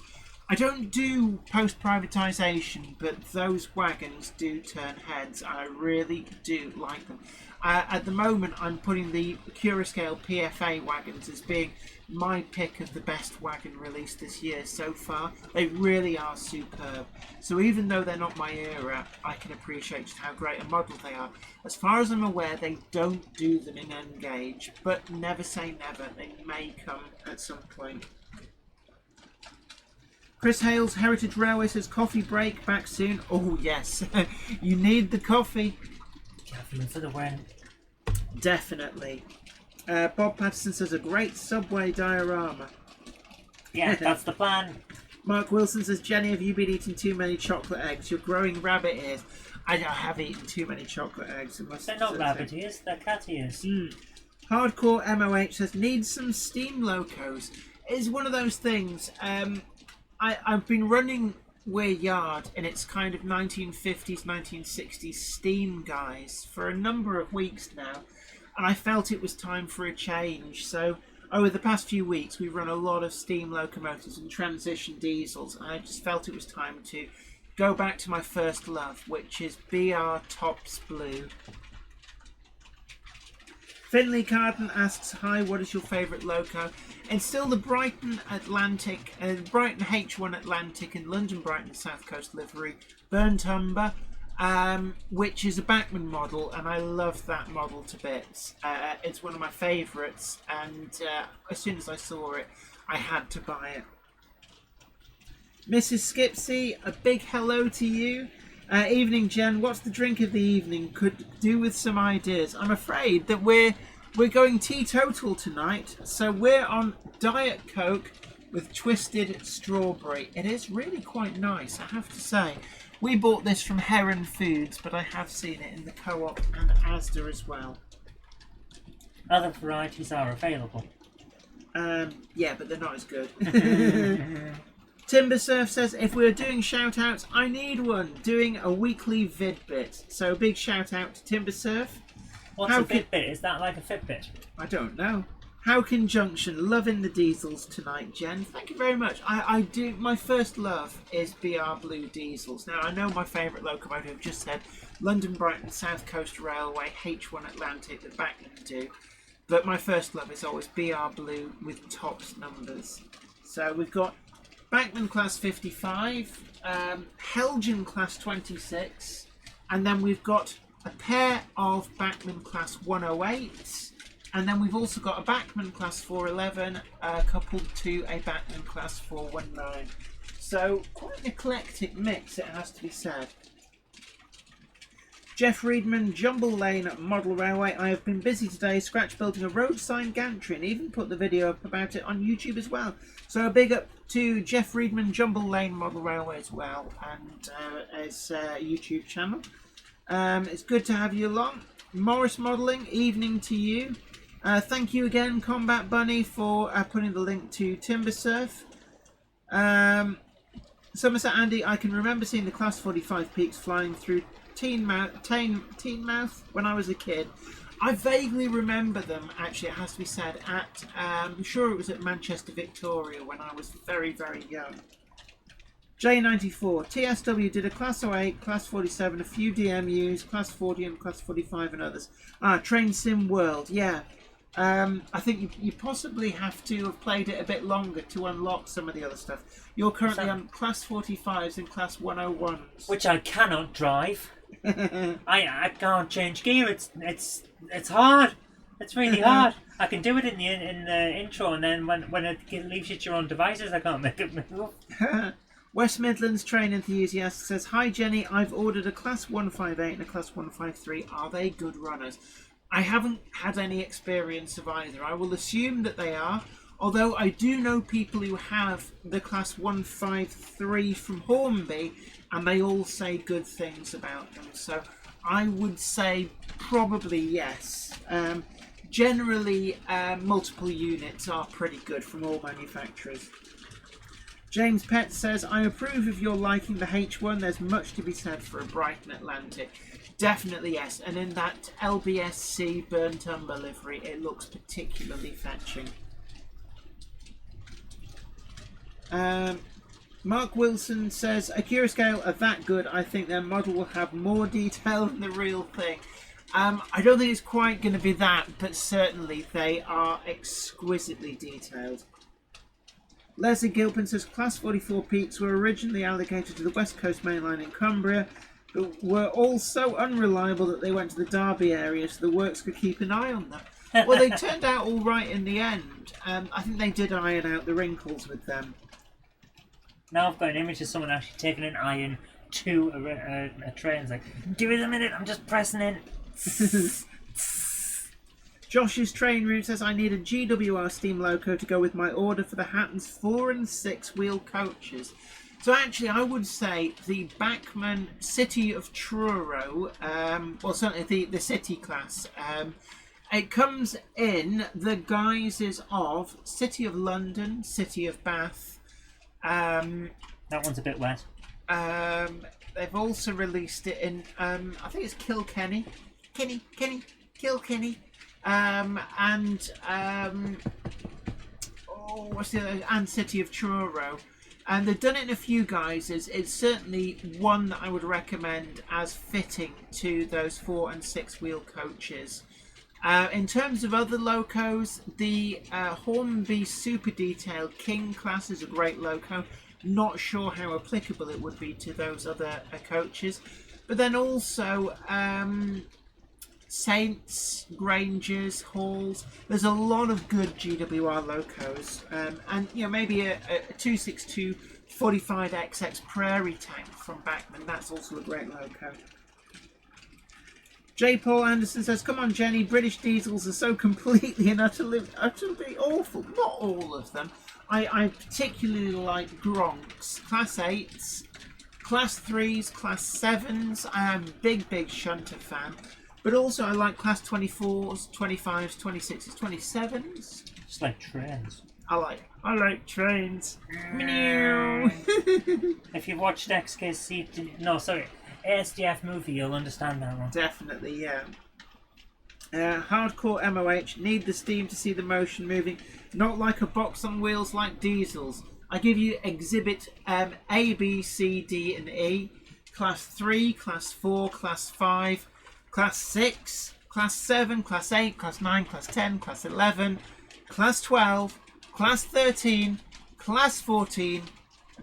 I don't do post-privatisation, but those wagons do turn heads. I really do like them. At the moment, I'm putting the Acura scale PFA wagons as being my pick of the best wagon released this year so far. They really are superb. So even though they're not my era, I can appreciate just how great a model they are. As far as I'm aware, they don't do them in N gauge, but never say never. They may come at some point. Chris Hales, Heritage Railway says, "Coffee break, back soon." Oh yes, you need the coffee. Caffeine for the win. Definitely. Bob Patterson says, "A great Subway diorama." Yeah, that's the plan. Mark Wilson says, "Jenny, have you been eating too many chocolate eggs? You're growing rabbit ears." I have eaten too many chocolate eggs. They're not rabbit ears, they're cat ears. Hardcore MOH says, "Need some steam locos." It's one of those things. I've been running Weir Yard in its kind of 1950s, 1960s steam guys for a number of weeks now, and I felt it was time for a change. So over the past few weeks, we've run a lot of steam locomotives and transition diesels, and I just felt it was time to go back to my first love, which is BR Tops Blue. Finley Carden asks, "Hi, what is your favourite loco?" And still the Brighton Atlantic, Brighton H1 Atlantic and London Brighton South Coast livery, Burnt Umber, which is a Bachmann model, and I love that model to bits. It's one of my favourites, and as soon as I saw it, I had to buy it. Mrs. Skipsy, a big hello to you. Evening, Jen. What's the drink of the evening? Could do with some ideas. I'm afraid that we're going teetotal tonight, so we're on Diet Coke with twisted strawberry. It is really quite nice, I have to say. We bought this from Heron Foods, but I have seen it in the Co-op and Asda as well. Other varieties are available. Yeah, but they're not as good. Timber Surf says, "If we're doing shout outs, I need one. Doing a weekly vid bit." So big shout out to Timber Surf. What's a Fitbit? Is that like a Fitbit? I don't know. Howkin Junction, loving the diesels tonight, Jen. Thank you very much. I do. My first love is BR Blue diesels. Now I know my favourite locomotive just said London Brighton South Coast Railway H1 Atlantic that Bachmann do, but my first love is always BR Blue with tops numbers. So we've got Bachmann Class 55, Helgen Class 26, and then we've got a pair of Bachmann Class 108. And then we've also got a Bachmann Class 411 coupled to a Bachmann Class 419. So quite an eclectic mix, it has to be said. Jeff Reedman, Jumble Lane Model Railway. I have been busy today scratch building a road sign gantry and even put the video up about it on YouTube as well. So a big up to Jeff Reedman, Jumble Lane Model Railway as well, and his YouTube channel. It's good to have you along. Morris Modelling, evening to you. Thank you again, Combat Bunny, for putting the link to Timber Surf. Somerset Andy, I can remember seeing the Class 45 peaks flying through Teignmouth when I was a kid. I vaguely remember them, actually, it has to be said, at, I'm sure it was at Manchester Victoria when I was very, very young. J94, TSW did a Class 08, Class 47, a few DMUs, Class 40 and Class 45 and others. Train Sim World, yeah. I think you possibly have to have played it a bit longer to unlock some of the other stuff. You're currently on Class 45s and Class 101s. Which I cannot drive. I can't change gear. It's hard. It's really hard. I can do it in the intro, and then when it leaves you to your own devices, I can't make it move. West Midlands Train Enthusiast says, "Hi Jenny, I've ordered a Class 158 and a Class 153. Are they good runners?" I haven't had any experience of either. I will assume that they are, although I do know people who have the Class 153 from Hornby, and they all say good things about them. So I would say probably yes. Generally, multiple units are pretty good from all manufacturers. James Pett says, "I approve of your liking the H1. There's much to be said for a Brighton Atlantic." Definitely yes, and in that LBSC burnt umber livery, it looks particularly fetching. Mark Wilson says, "Acura Scale are that good. I think their model will have more detail than the real thing." I don't think it's quite going to be that, but certainly they are exquisitely detailed. Leslie Gilpin says, "Class 44 peaks were originally allocated to the West Coast Main Line in Cumbria, but were all so unreliable that they went to the Derby area so the works could keep an eye on them." Well, they turned out all right in the end. I think they did iron out the wrinkles with them. Now I've got an image of someone actually taking an iron to a train. It's like, give it a minute, I'm just pressing it. Josh's train route says, "I need a GWR steam loco to go with my order for the Hattons 4 and 6 wheel coaches." So actually, I would say the Bachmann City of Truro, well, certainly the City class, it comes in the guises of City of London, City of Bath. That one's a bit wet. They've also released it in, I think it's Kilkenny, Kilkenny, and what's the other? And City of Truro. And they've done it in a few guises. It's certainly one that I would recommend as fitting to those 4 and 6 wheel coaches. In terms of other locos, the Hornby Super Detailed King class is a great loco. Not sure how applicable it would be to those other coaches. But then also Saints, Grangers, Halls. There's a lot of good GWR locos, and maybe a 262 45XX Prairie tank from Bachmann. That's also a great loco. J. Paul Anderson says, "Come on, Jenny. British diesels are so completely and utterly awful. Not all of them. I particularly like Gronks, Class 8s, Class 3s, Class 7s. I am a big Shunter fan. But also I like Class 24s, 25s, 26s, 27s. Just like trains. I like trains. If you've watched ASDF movie, you'll understand that one. Definitely, yeah. Hardcore MOH, need the steam to see the motion moving, not like a box on wheels like diesels. I give you exhibit A, B, C, D and E. Class 3, Class 4, Class 5, Class 6, Class 7, Class 8, Class 9, Class 10, Class 11, Class 12, Class 13, Class 14,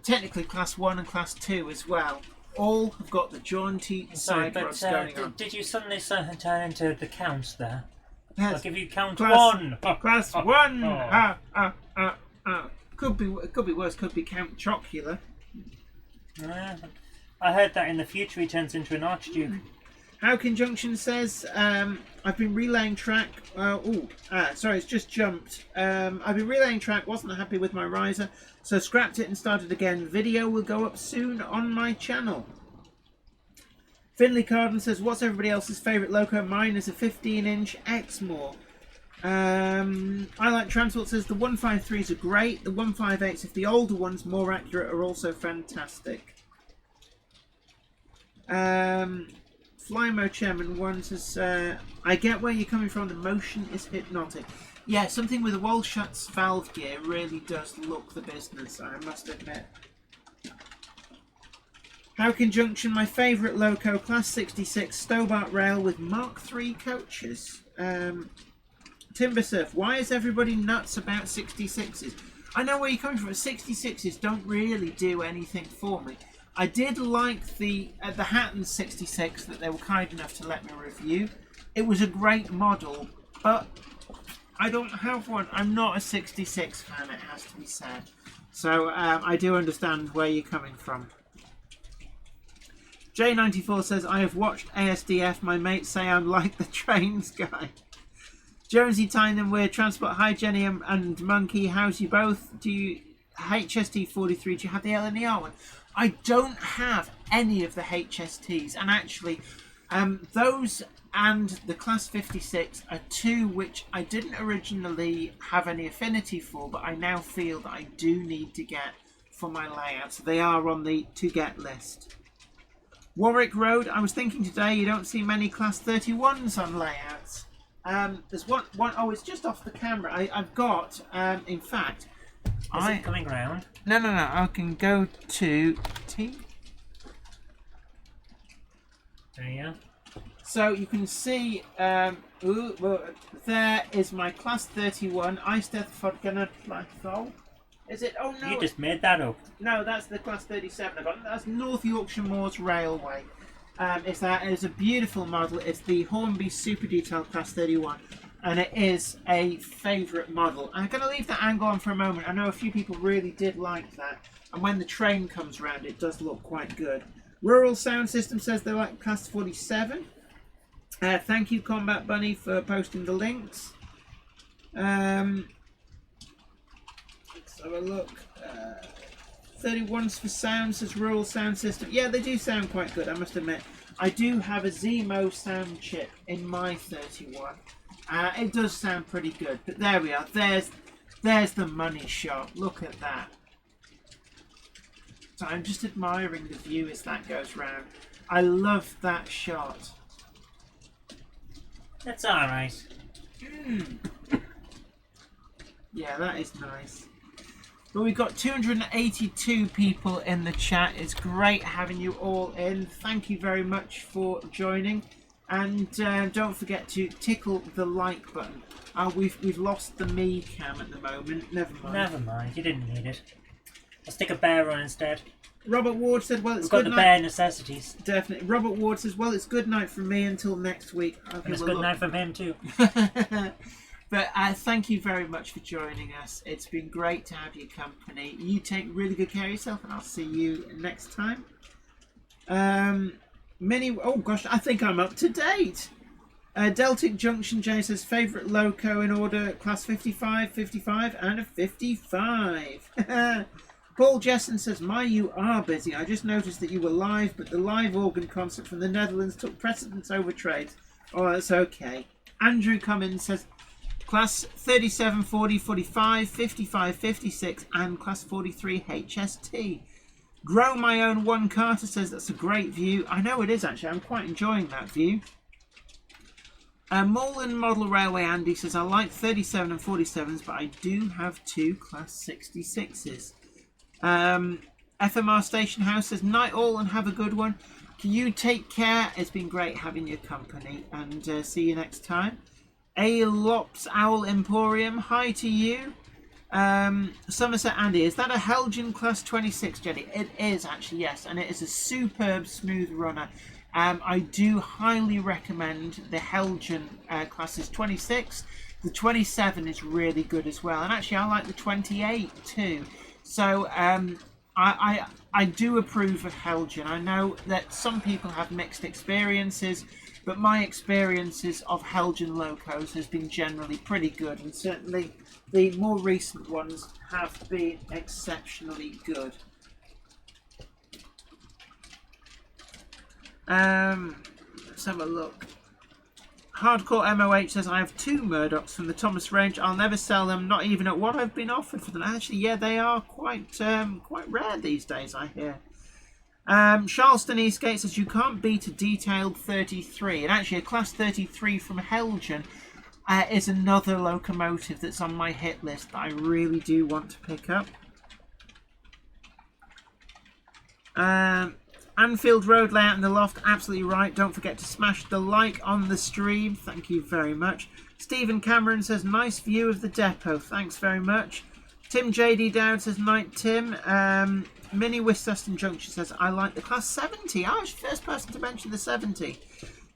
technically Class 1 and Class 2 as well. All have got the jaunty side rods going on. Did you suddenly turn into the counts there? Yes. I'll give you count Class, 1. Class 1. Could be worse. Could be Count Chocula. I heard that in the future he turns into an Archduke. How Conjunction says, I've been relaying track. Sorry, it's just jumped. I've been relaying track, wasn't happy with my riser, so scrapped it and started again. Video will go up soon on my channel. Finley Carden says, what's everybody else's favourite loco? Mine is a 15-inch Exmoor. I like Transport says the 153s are great. The 158s, if the older ones, more accurate, are also fantastic. Flymo Chairman 1 says, I get where you're coming from, the motion is hypnotic. Yeah, something with a Walschatz's valve gear really does look the business, I must admit. How Conjunction, my favourite loco, Class 66 Stobart rail with Mark III coaches. Timbersurf, why is everybody nuts about 66s? I know where you're coming from, 66s don't really do anything for me. I did like the Hatton 66 that they were kind enough to let me review. It was a great model, but I don't have one. I'm not a 66 fan, it has to be said. So I do understand where you're coming from. J94 says, I have watched ASDF. My mates say I'm like the trains guy. Jonesy Tynan, we're Transport. Hi Jenny and Monkey. How's you both? Do you HST 43? Do you have the LNER one? I don't have any of the HSTs, and actually those and the Class 56 are two which I didn't originally have any affinity for, but I now feel that I do need to get for my layout. So they are on the to get list. Warwick Road, I was thinking today you don't see many Class 31s on layouts. There's one, oh, it's just off the camera. I've got, in fact... Is it coming round? No, I can go to T. There you go. So you can see, there is my Class 31 Eistedt Fortuna Plateau. Is it? Oh no! You just made that up. No, that's the Class 37 I got. That's North Yorkshire Moors Railway. It's a beautiful model. It's the Hornby Super Detail Class 31, and it is a favourite model. I'm going to leave that angle on for a moment. I know a few people really did like that, and when the train comes around, it does look quite good. Rural Sound System says they like Class 47. Thank you, Combat Bunny, for posting the links. Let's have a look. 31s for sound, says Rural Sound System. Yeah, they do sound quite good, I must admit. I do have a Zemo sound chip in my 31. It does sound pretty good, but there we are. There's the money shot. Look at that. So I'm just admiring the view as that goes round. I love that shot. That's alright. Yeah, that is nice. But we've got 282 people in the chat. It's great having you all in. Thank you very much for joining. And don't forget to tickle the like button. We've lost the me cam at the moment. Never mind. Never mind. You didn't need it. I'll stick a bear on instead. Robert Ward said, well, it's We've got good the night. bare necessities. Definitely. Robert Ward says, well, it's good night from me until next week. Okay, And it's good night from him too. But thank you very much for joining us. It's been great to have your company. You take really good care of yourself, and I'll see you next time. Oh gosh, I think I'm up to date. Deltic Junction J says favourite loco in order: Class 55, 55, and a 55. Paul Jessen says, you are busy. I just noticed that you were live, but the live organ concert from the Netherlands took precedence over trades. Oh, that's okay. Andrew Cummins says, Class 37, 40, 45, 55, 56, and Class 43 HST. Grow My Own One Carter says that's a great view. I know it is, actually. I'm quite enjoying that view. Moreland Model Railway Andy says, I like 37 and 47s, but I do have 2 Class 66s. FMR Station House says, night all and have a good one. Can you take care? It's been great having your company, and see you next time. A Lops Owl Emporium, hi to you. Somerset Andy, is that a Helgen Class 26, Jenny? It is actually, yes, and it is a superb smooth runner. I do highly recommend the Helgen classes 26. The 27 is really good as well, and actually I like the 28 too. So I do approve of Helgen. I know that some people have mixed experiences, but my experiences of Helgen locos has been generally pretty good, and certainly the more recent ones have been exceptionally good. Let's have a look. Hardcore MOH says, I have 2 Murdochs from the Thomas range. I'll never sell them, not even at what I've been offered for them. Actually, yeah, they are quite rare these days, I hear. Charleston Eastgate says, you can't beat a detailed 33. And actually, a Class 33 from Helgen is another locomotive that's on my hit list that I really do want to pick up. Anfield Road layout in the loft, absolutely right. Don't forget to smash the like on the stream. Thank you very much. Stephen Cameron says, nice view of the depot. Thanks very much. Tim JD Dowd says, night Tim. Minnie Wistaston Junction says, I like the Class 70. I was the first person to mention the 70.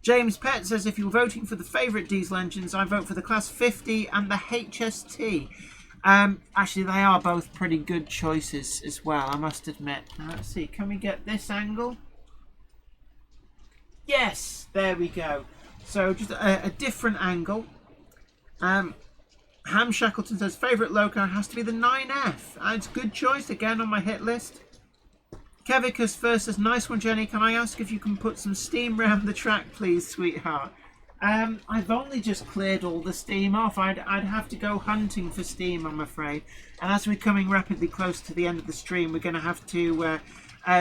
James Pett says, if you're voting for the favourite diesel engines, I vote for the Class 50 and the HST. Actually, they are both pretty good choices as well, I must admit. Now, let's see, can we get this angle? Yes, there we go. So just a different angle. Ham Shackleton says, favourite loco has to be the 9F. It's a good choice, again, on my hit list. Kevicus first says, nice one, Jenny. Can I ask if you can put some steam round the track, please, sweetheart? I've only just cleared all the steam off. I'd have to go hunting for steam, I'm afraid. And as we're coming rapidly close to the end of the stream, we're going to have to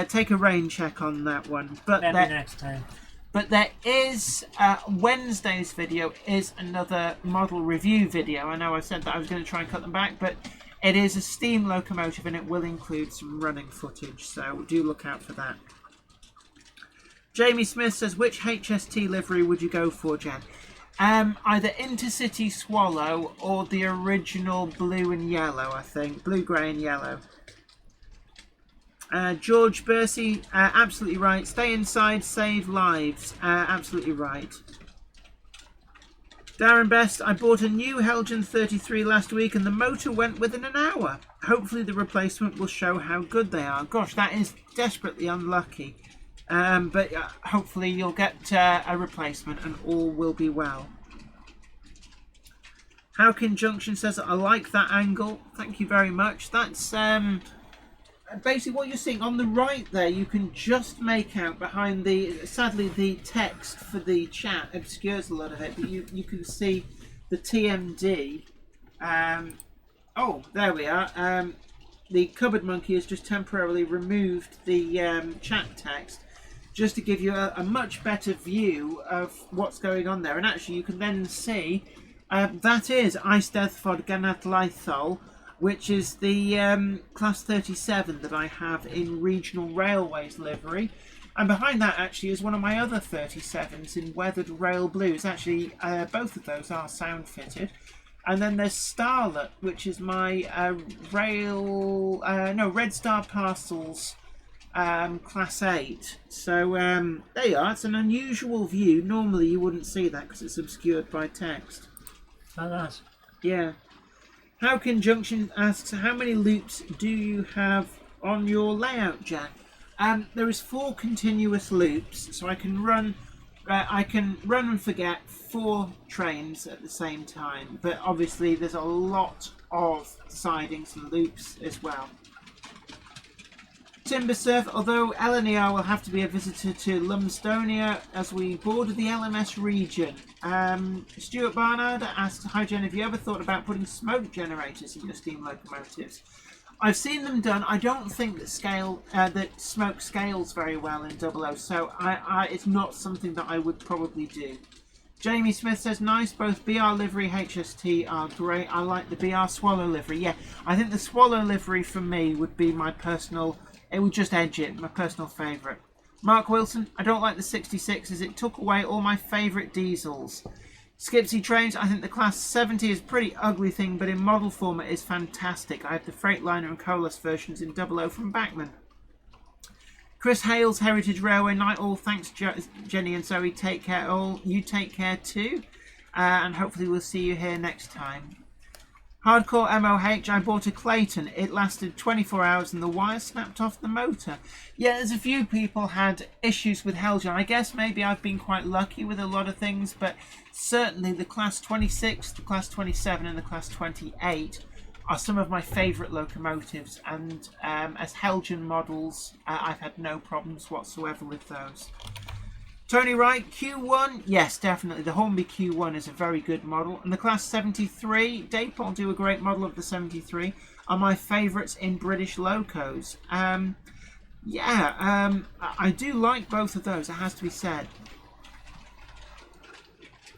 take a rain check on that one. But maybe next time. But there is Wednesday's video is another model review video. I know I said that I was going to try and cut them back, but it is a steam locomotive and it will include some running footage. So do look out for that. Jamie Smith says, which HST livery would you go for, Jen? Either Intercity Swallow or the original blue and yellow, I think. Blue, grey and yellow. George Bursey, absolutely right. Stay inside, save lives. Absolutely right. Darren Best, I bought a new Helgen 33 last week and the motor went within an hour. Hopefully the replacement will show how good they are. Gosh, that is desperately unlucky. But hopefully you'll get a replacement and all will be well. Howkin Junction says, I like that angle. Thank you very much. That's basically what you're seeing on the right there. You can just make out behind the, sadly the text for the chat obscures a lot of it, but you can see the TMD. Oh, there we are. The Cupboard Monkey has just temporarily removed the chat text, just to give you a much better view of what's going on there. And actually you can then see that is Eisteddfod Ganat Lythol, which is the Class 37 that I have in Regional Railways livery. And behind that actually is one of my other 37s in Weathered Rail Blues. Actually, both of those are sound fitted. And then there's Starlet, which is my Red Star Parcels Class 8. So there you are. It's an unusual view. Normally you wouldn't see that because it's obscured by text. Oh, nice. Yeah. Howkin Junction asks, how many loops do you have on your layout, Jack? There is 4 continuous loops, so I can run and forget 4 trains at the same time. But obviously there's a lot of sidings and loops as well. Timbersurf, although LNER will have to be a visitor to Lumstonia as we border the LMS region. Stuart Barnard asks, hi Jen, have you ever thought about putting smoke generators in your steam locomotives? I've seen them done. I don't think that smoke scales very well in 00, so it's not something that I would probably do. Jamie Smith says, nice, both BR livery HST are great. I like the BR Swallow livery. Yeah, I think the Swallow livery for me would be my personal, it would just edge it, my personal favourite. Mark Wilson, I don't like the 66 as it took away all my favourite diesels. Skipsy Trains, I think the Class 70 is a pretty ugly thing, but in model form it is fantastic. I have the Freightliner and Colas versions in 00 from Bachmann. Chris Hales, Heritage Railway, night all. Thanks, Jenny and Zoe. Take care all. You take care too. And hopefully we'll see you here next time. Hardcore MOH, I bought a Clayton. It lasted 24 hours and the wire snapped off the motor. Yeah, there's a few people had issues with Helgen. I guess maybe I've been quite lucky with a lot of things, but certainly the Class 26, the Class 27 and the Class 28 are some of my favourite locomotives, and as Helgen models, I've had no problems whatsoever with those. Tony Wright, Q1, yes, definitely. The Hornby Q1 is a very good model. And the Class 73, Dayport do a great model of the 73, are my favourites in British locos. I do like both of those, it has to be said.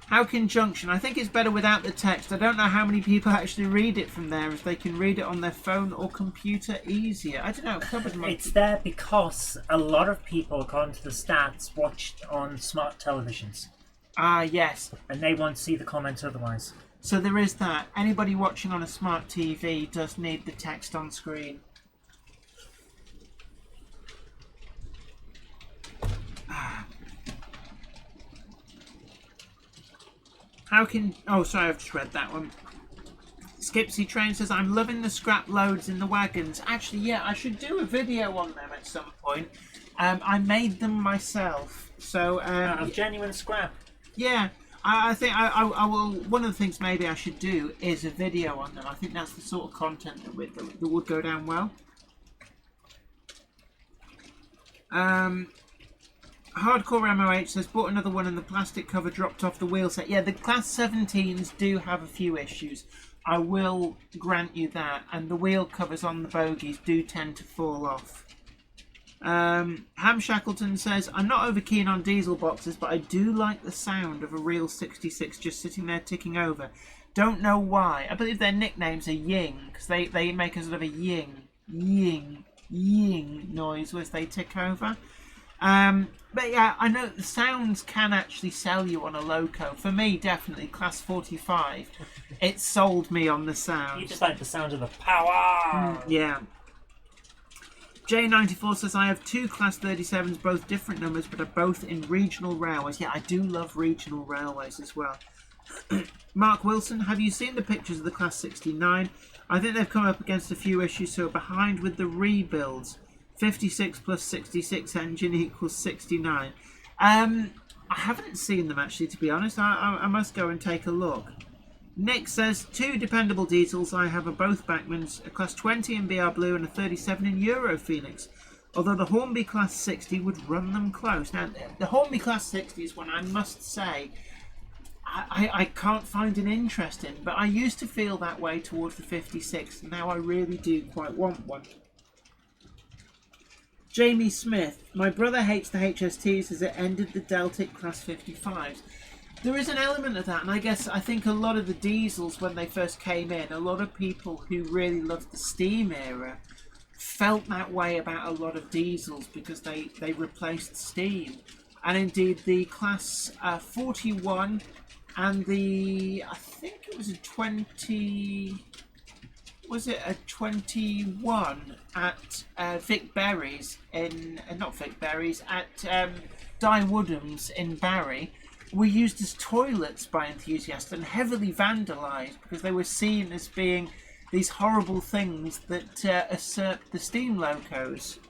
How can Junction? I think it's better without the text. I don't know how many people actually read it from there, if they can read it on their phone or computer easier. I don't know. It's there because a lot of people, according to the stats, watched on smart televisions. Ah, yes. And they won't see the comments otherwise. So there is that. Anybody watching on a smart TV does need the text on screen. How can... Oh, sorry, I've just read that one. Skipsy Train says, I'm loving the scrap loads in the wagons. Actually, yeah, I should do a video on them at some point. I made them myself. So of genuine scrap. Yeah, I think I will... One of the things maybe I should do is a video on them. I think that's the sort of content that would go down well. Hardcore MOH says, bought another one and the plastic cover dropped off the wheel set. Yeah, the Class 17s do have a few issues. I will grant you that. And the wheel covers on the bogies do tend to fall off. Ham Shackleton says, I'm not over keen on diesel boxes, but I do like the sound of a real 66 just sitting there ticking over. Don't know why. I believe their nicknames are Ying, because they make a sort of a ying noise as they tick over. But yeah, I know the sounds can actually sell you on a loco. For me, definitely, Class 45, it sold me on the sound. You just like the sound of the power! Yeah. J94 says, I have two Class 37s, both different numbers, but are both in regional railways. Yeah, I do love regional railways as well. Mark Wilson, have you seen the pictures of the Class 69? I think they've come up against a few issues, so are behind with the rebuilds. 56 plus 66 engine equals 69. I haven't seen them actually, to be honest. I must go and take a look. Nick says, two dependable diesels I have are both Bachmann's, a Class 20 in BR Blue and a 37 in Euro Phoenix. Although the Hornby Class 60 would run them close. Now, the Hornby Class 60 is one I must say I can't find an interest in, but I used to feel that way towards the 56. Now I really do quite want one. Jamie Smith, my brother hates the HSTs as it ended the Deltic Class 55s. There is an element of that, and I think a lot of the diesels, when they first came in, a lot of people who really loved the steam era felt that way about a lot of diesels because they replaced steam. And indeed, the Class 41 and the, I think it was a 20... Was it a 21 at Vic Berry's in not Vic Berry's at Dye Woodham's in Barry were used as toilets by enthusiasts and heavily vandalised because they were seen as being these horrible things that usurped the steam locos,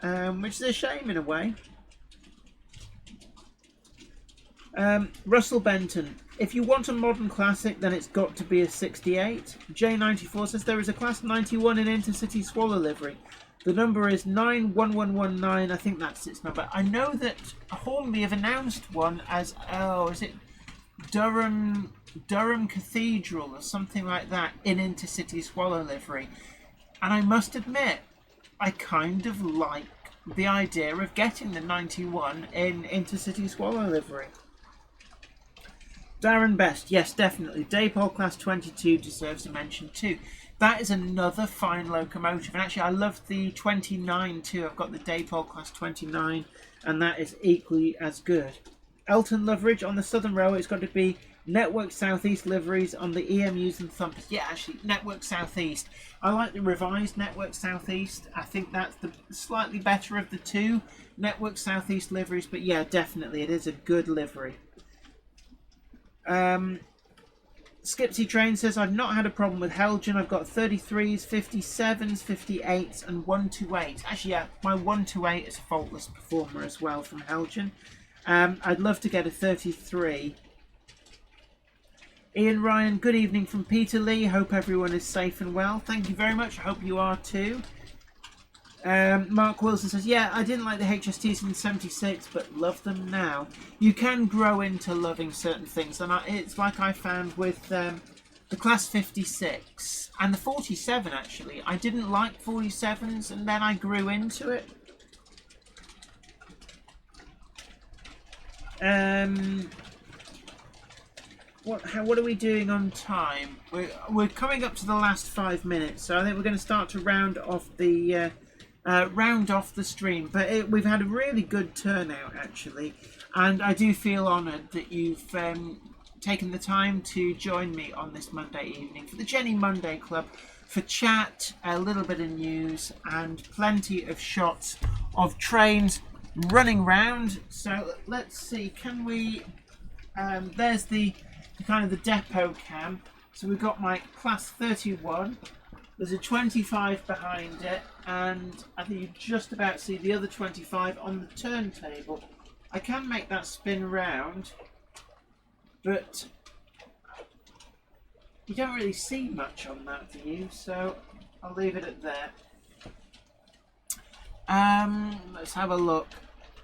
which is a shame in a way. Russell Benton, if you want a modern classic, then it's got to be a 68. J94 says there is a Class 91 in Intercity Swallow livery. The number is 91119. I think that's its number. I know that Hornby have announced one as, is it Durham Cathedral or something like that in Intercity Swallow livery. And I must admit, I kind of like the idea of getting the 91 in Intercity Swallow livery. Darren Best, yes, definitely. Dapol Class 22 deserves a mention too. That is another fine locomotive. And actually, I love the 29 too. I've got the Dapol Class 29, and that is equally as good. Elton Loveridge, on the Southern Railway, it's got to be Network Southeast liveries on the EMUs and Thumpers. Yeah, actually, Network Southeast. I like the revised Network Southeast. I think that's the slightly better of the two Network Southeast liveries. But yeah, definitely, it is a good livery. Skipsy Train says, I've not had a problem with Helgen. I've got 33s, 57s, 58s, and 128. Actually, yeah, my 128 is a faultless performer as well from Helgen. I'd love to get a 33. Ian Ryan, good evening from Peter Lee. Hope everyone is safe and well. Thank you very much. I hope you are too. Mark Wilson says, yeah, I didn't like the HSTs in 76, but love them now. You can grow into loving certain things, and it's like I found with the Class 56 and the 47, actually. I didn't like 47s, and then I grew into it. What are we doing on time? We're coming up to the last 5 minutes, so I think we're going to start to round off the stream. But we've had a really good turnout, actually, and I do feel honoured that you've taken the time to join me on this Monday evening for the Jenny Monday Club, for chat, a little bit of news, and plenty of shots of trains running round. So let's see, can we... there's the kind of the depot cam. So we've got my Class 31. There's a 25 behind it, and I think you just about see the other 25 on the turntable. I can make that spin round, but you don't really see much on that view, so I'll leave it at that. Let's have a look.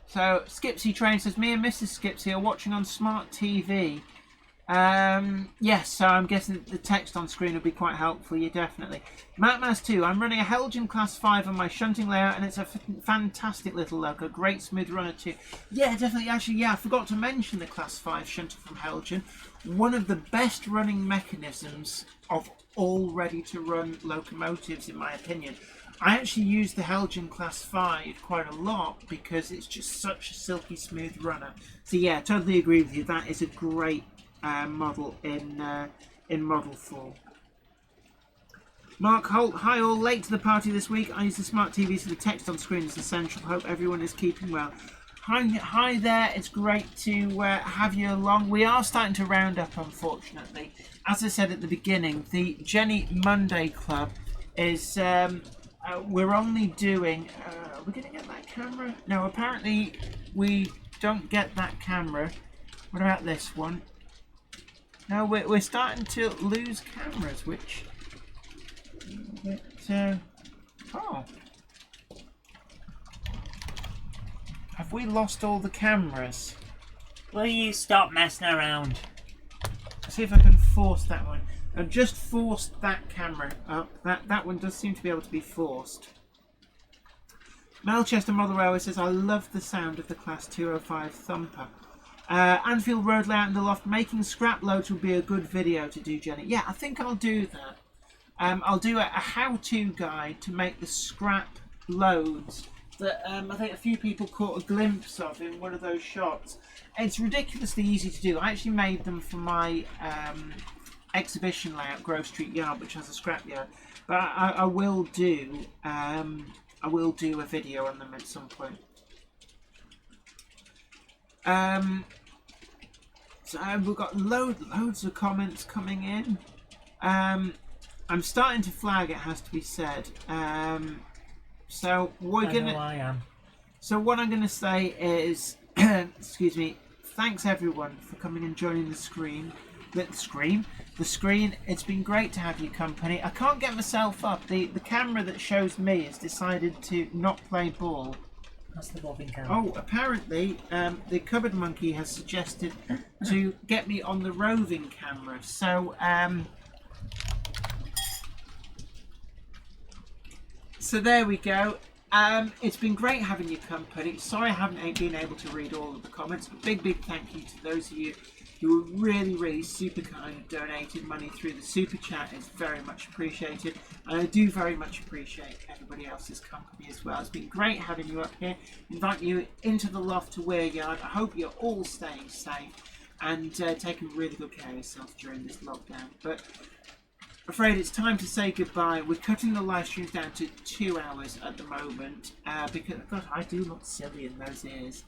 So Skipsy Train says, me and Mrs. Skipsy are watching on smart TV. Yes, so I'm guessing the text on screen will be quite helpful. Yeah, definitely. Mattmas 2, I'm running a Helgen Class 5 on my shunting layout, and it's a fantastic little loco. Great smooth runner too. Yeah, definitely. Actually, yeah, I forgot to mention the Class 5 shunter from Helgen. One of the best running mechanisms of all ready-to-run locomotives, in my opinion. I actually use the Helgen Class 5 quite a lot because it's just such a silky smooth runner. So yeah, totally agree with you. That is a great model in Model 4. Mark Holt, hi all, late to the party this week. I use the smart TV so the text on screen is essential. Hope everyone is keeping well. Hi there, it's great to have you along. We are starting to round up, unfortunately. As I said at the beginning, the Jenny Monday Club is... we're only doing... are we going to get that camera? No, apparently we don't get that camera. What about this one? No, we're starting to lose cameras, which... oh. Have we lost all the cameras? Will you stop messing around? Let's see if I can force that one. I've just forced that camera up. That one does seem to be able to be forced. Melchester Model Railway says, I love the sound of the Class 205 thumper. Anfield Road layout in the loft. Making scrap loads would be a good video to do, Jenny. Yeah, I think I'll do that. I'll do a how-to guide to make the scrap loads that I think a few people caught a glimpse of in one of those shots. It's ridiculously easy to do. I actually made them for my exhibition layout, Grove Street Yard, which has a scrap yard. But I will do a video on them at some point. So we've got loads of comments coming in. I'm starting to flag, it has to be said. So we're gonna. I am. So what I'm gonna say is, excuse me. Thanks everyone for coming and joining the screen. The screen. It's been great to have your company. I can't get myself up. The camera that shows me has decided to not play ball. That's the bobbing camera. Oh, apparently the cupboard monkey has suggested to get me on the roving camera. So so there we go. It's been great having your company. Sorry I haven't been able to read all of the comments. A big thank you to those of you who were really, really super kind and donated money through the super chat. Is very much appreciated. And I do very much appreciate everybody else's company as well. It's been great having you up here, inviting you into the loft to Weir Yard. I hope you're all staying safe and taking really good care of yourself during this lockdown. But I'm afraid it's time to say goodbye. We're cutting the live streams down to 2 hours at the moment because, God, I do look silly in those ears.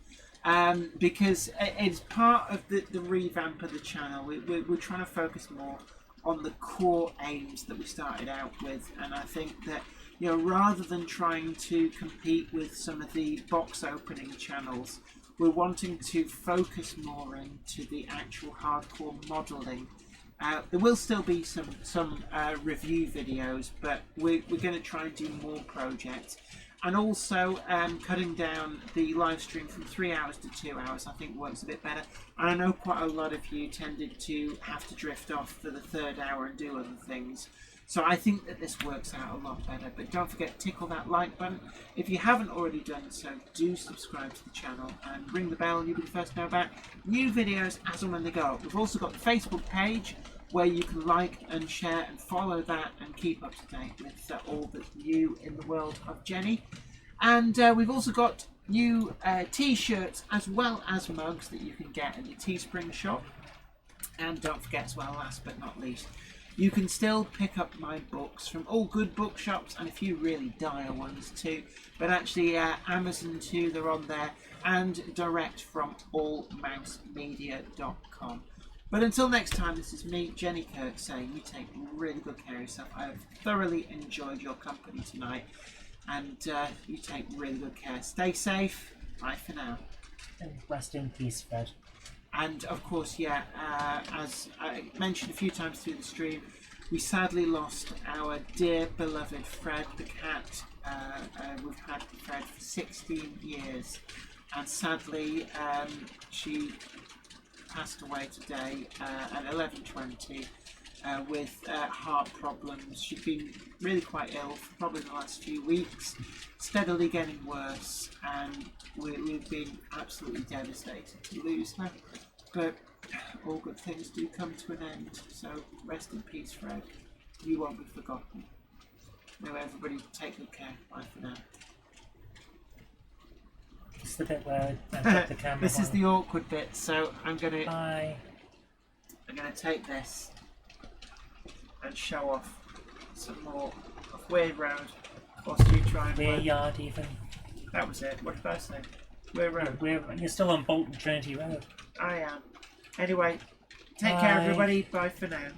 Because it's part of the revamp of the channel. We're trying to focus more on the core aims that we started out with, and I think that, you know, rather than trying to compete with some of the box opening channels, we're wanting to focus more into the actual hardcore modelling. There will still be some review videos, but we're going to try and do more projects. And also cutting down the live stream from 3 hours to 2 hours, I think works a bit better. And I know quite a lot of you tended to have to drift off for the third hour and do other things. So I think that this works out a lot better. But don't forget to tickle that like button. If you haven't already done so, do subscribe to the channel and ring the bell. You'll be the first to know about new videos as and when they go up. We've also got the Facebook page where you can like and share and follow that and keep up to date with all that's new in the world of Jenny. And we've also got new t-shirts as well as mugs that you can get at the Teespring shop. And don't forget as well, last but not least, you can still pick up my books from all good bookshops and a few really dire ones too. But actually Amazon too, they're on there, and direct from allmousemedia.com. But until next time, this is me, Jenny Kirk, saying you take really good care of yourself. I have thoroughly enjoyed your company tonight, and you take really good care. Stay safe. Bye for now. And rest in peace, Fred. And of course, as I mentioned a few times through the stream, we sadly lost our dear beloved Fred the cat. We've had Fred for 16 years, and sadly she passed away today at 11:20 with heart problems. She'd been really quite ill for probably the last few weeks, steadily getting worse, and we've been absolutely devastated to lose her. But all good things do come to an end, so rest in peace, Fred. You won't be forgotten. Now everybody take good care. Bye for now. It's the bit where I put the camera This is the awkward bit, so I'm gonna Bye. I'm gonna take this and show off some more of Weir Road whilst you try and Weir work. Yard even. That was it. What did I say? Weir Road. You're still on Bolton Trinity Road. I am. Anyway, take Bye. care everybody. Bye for now.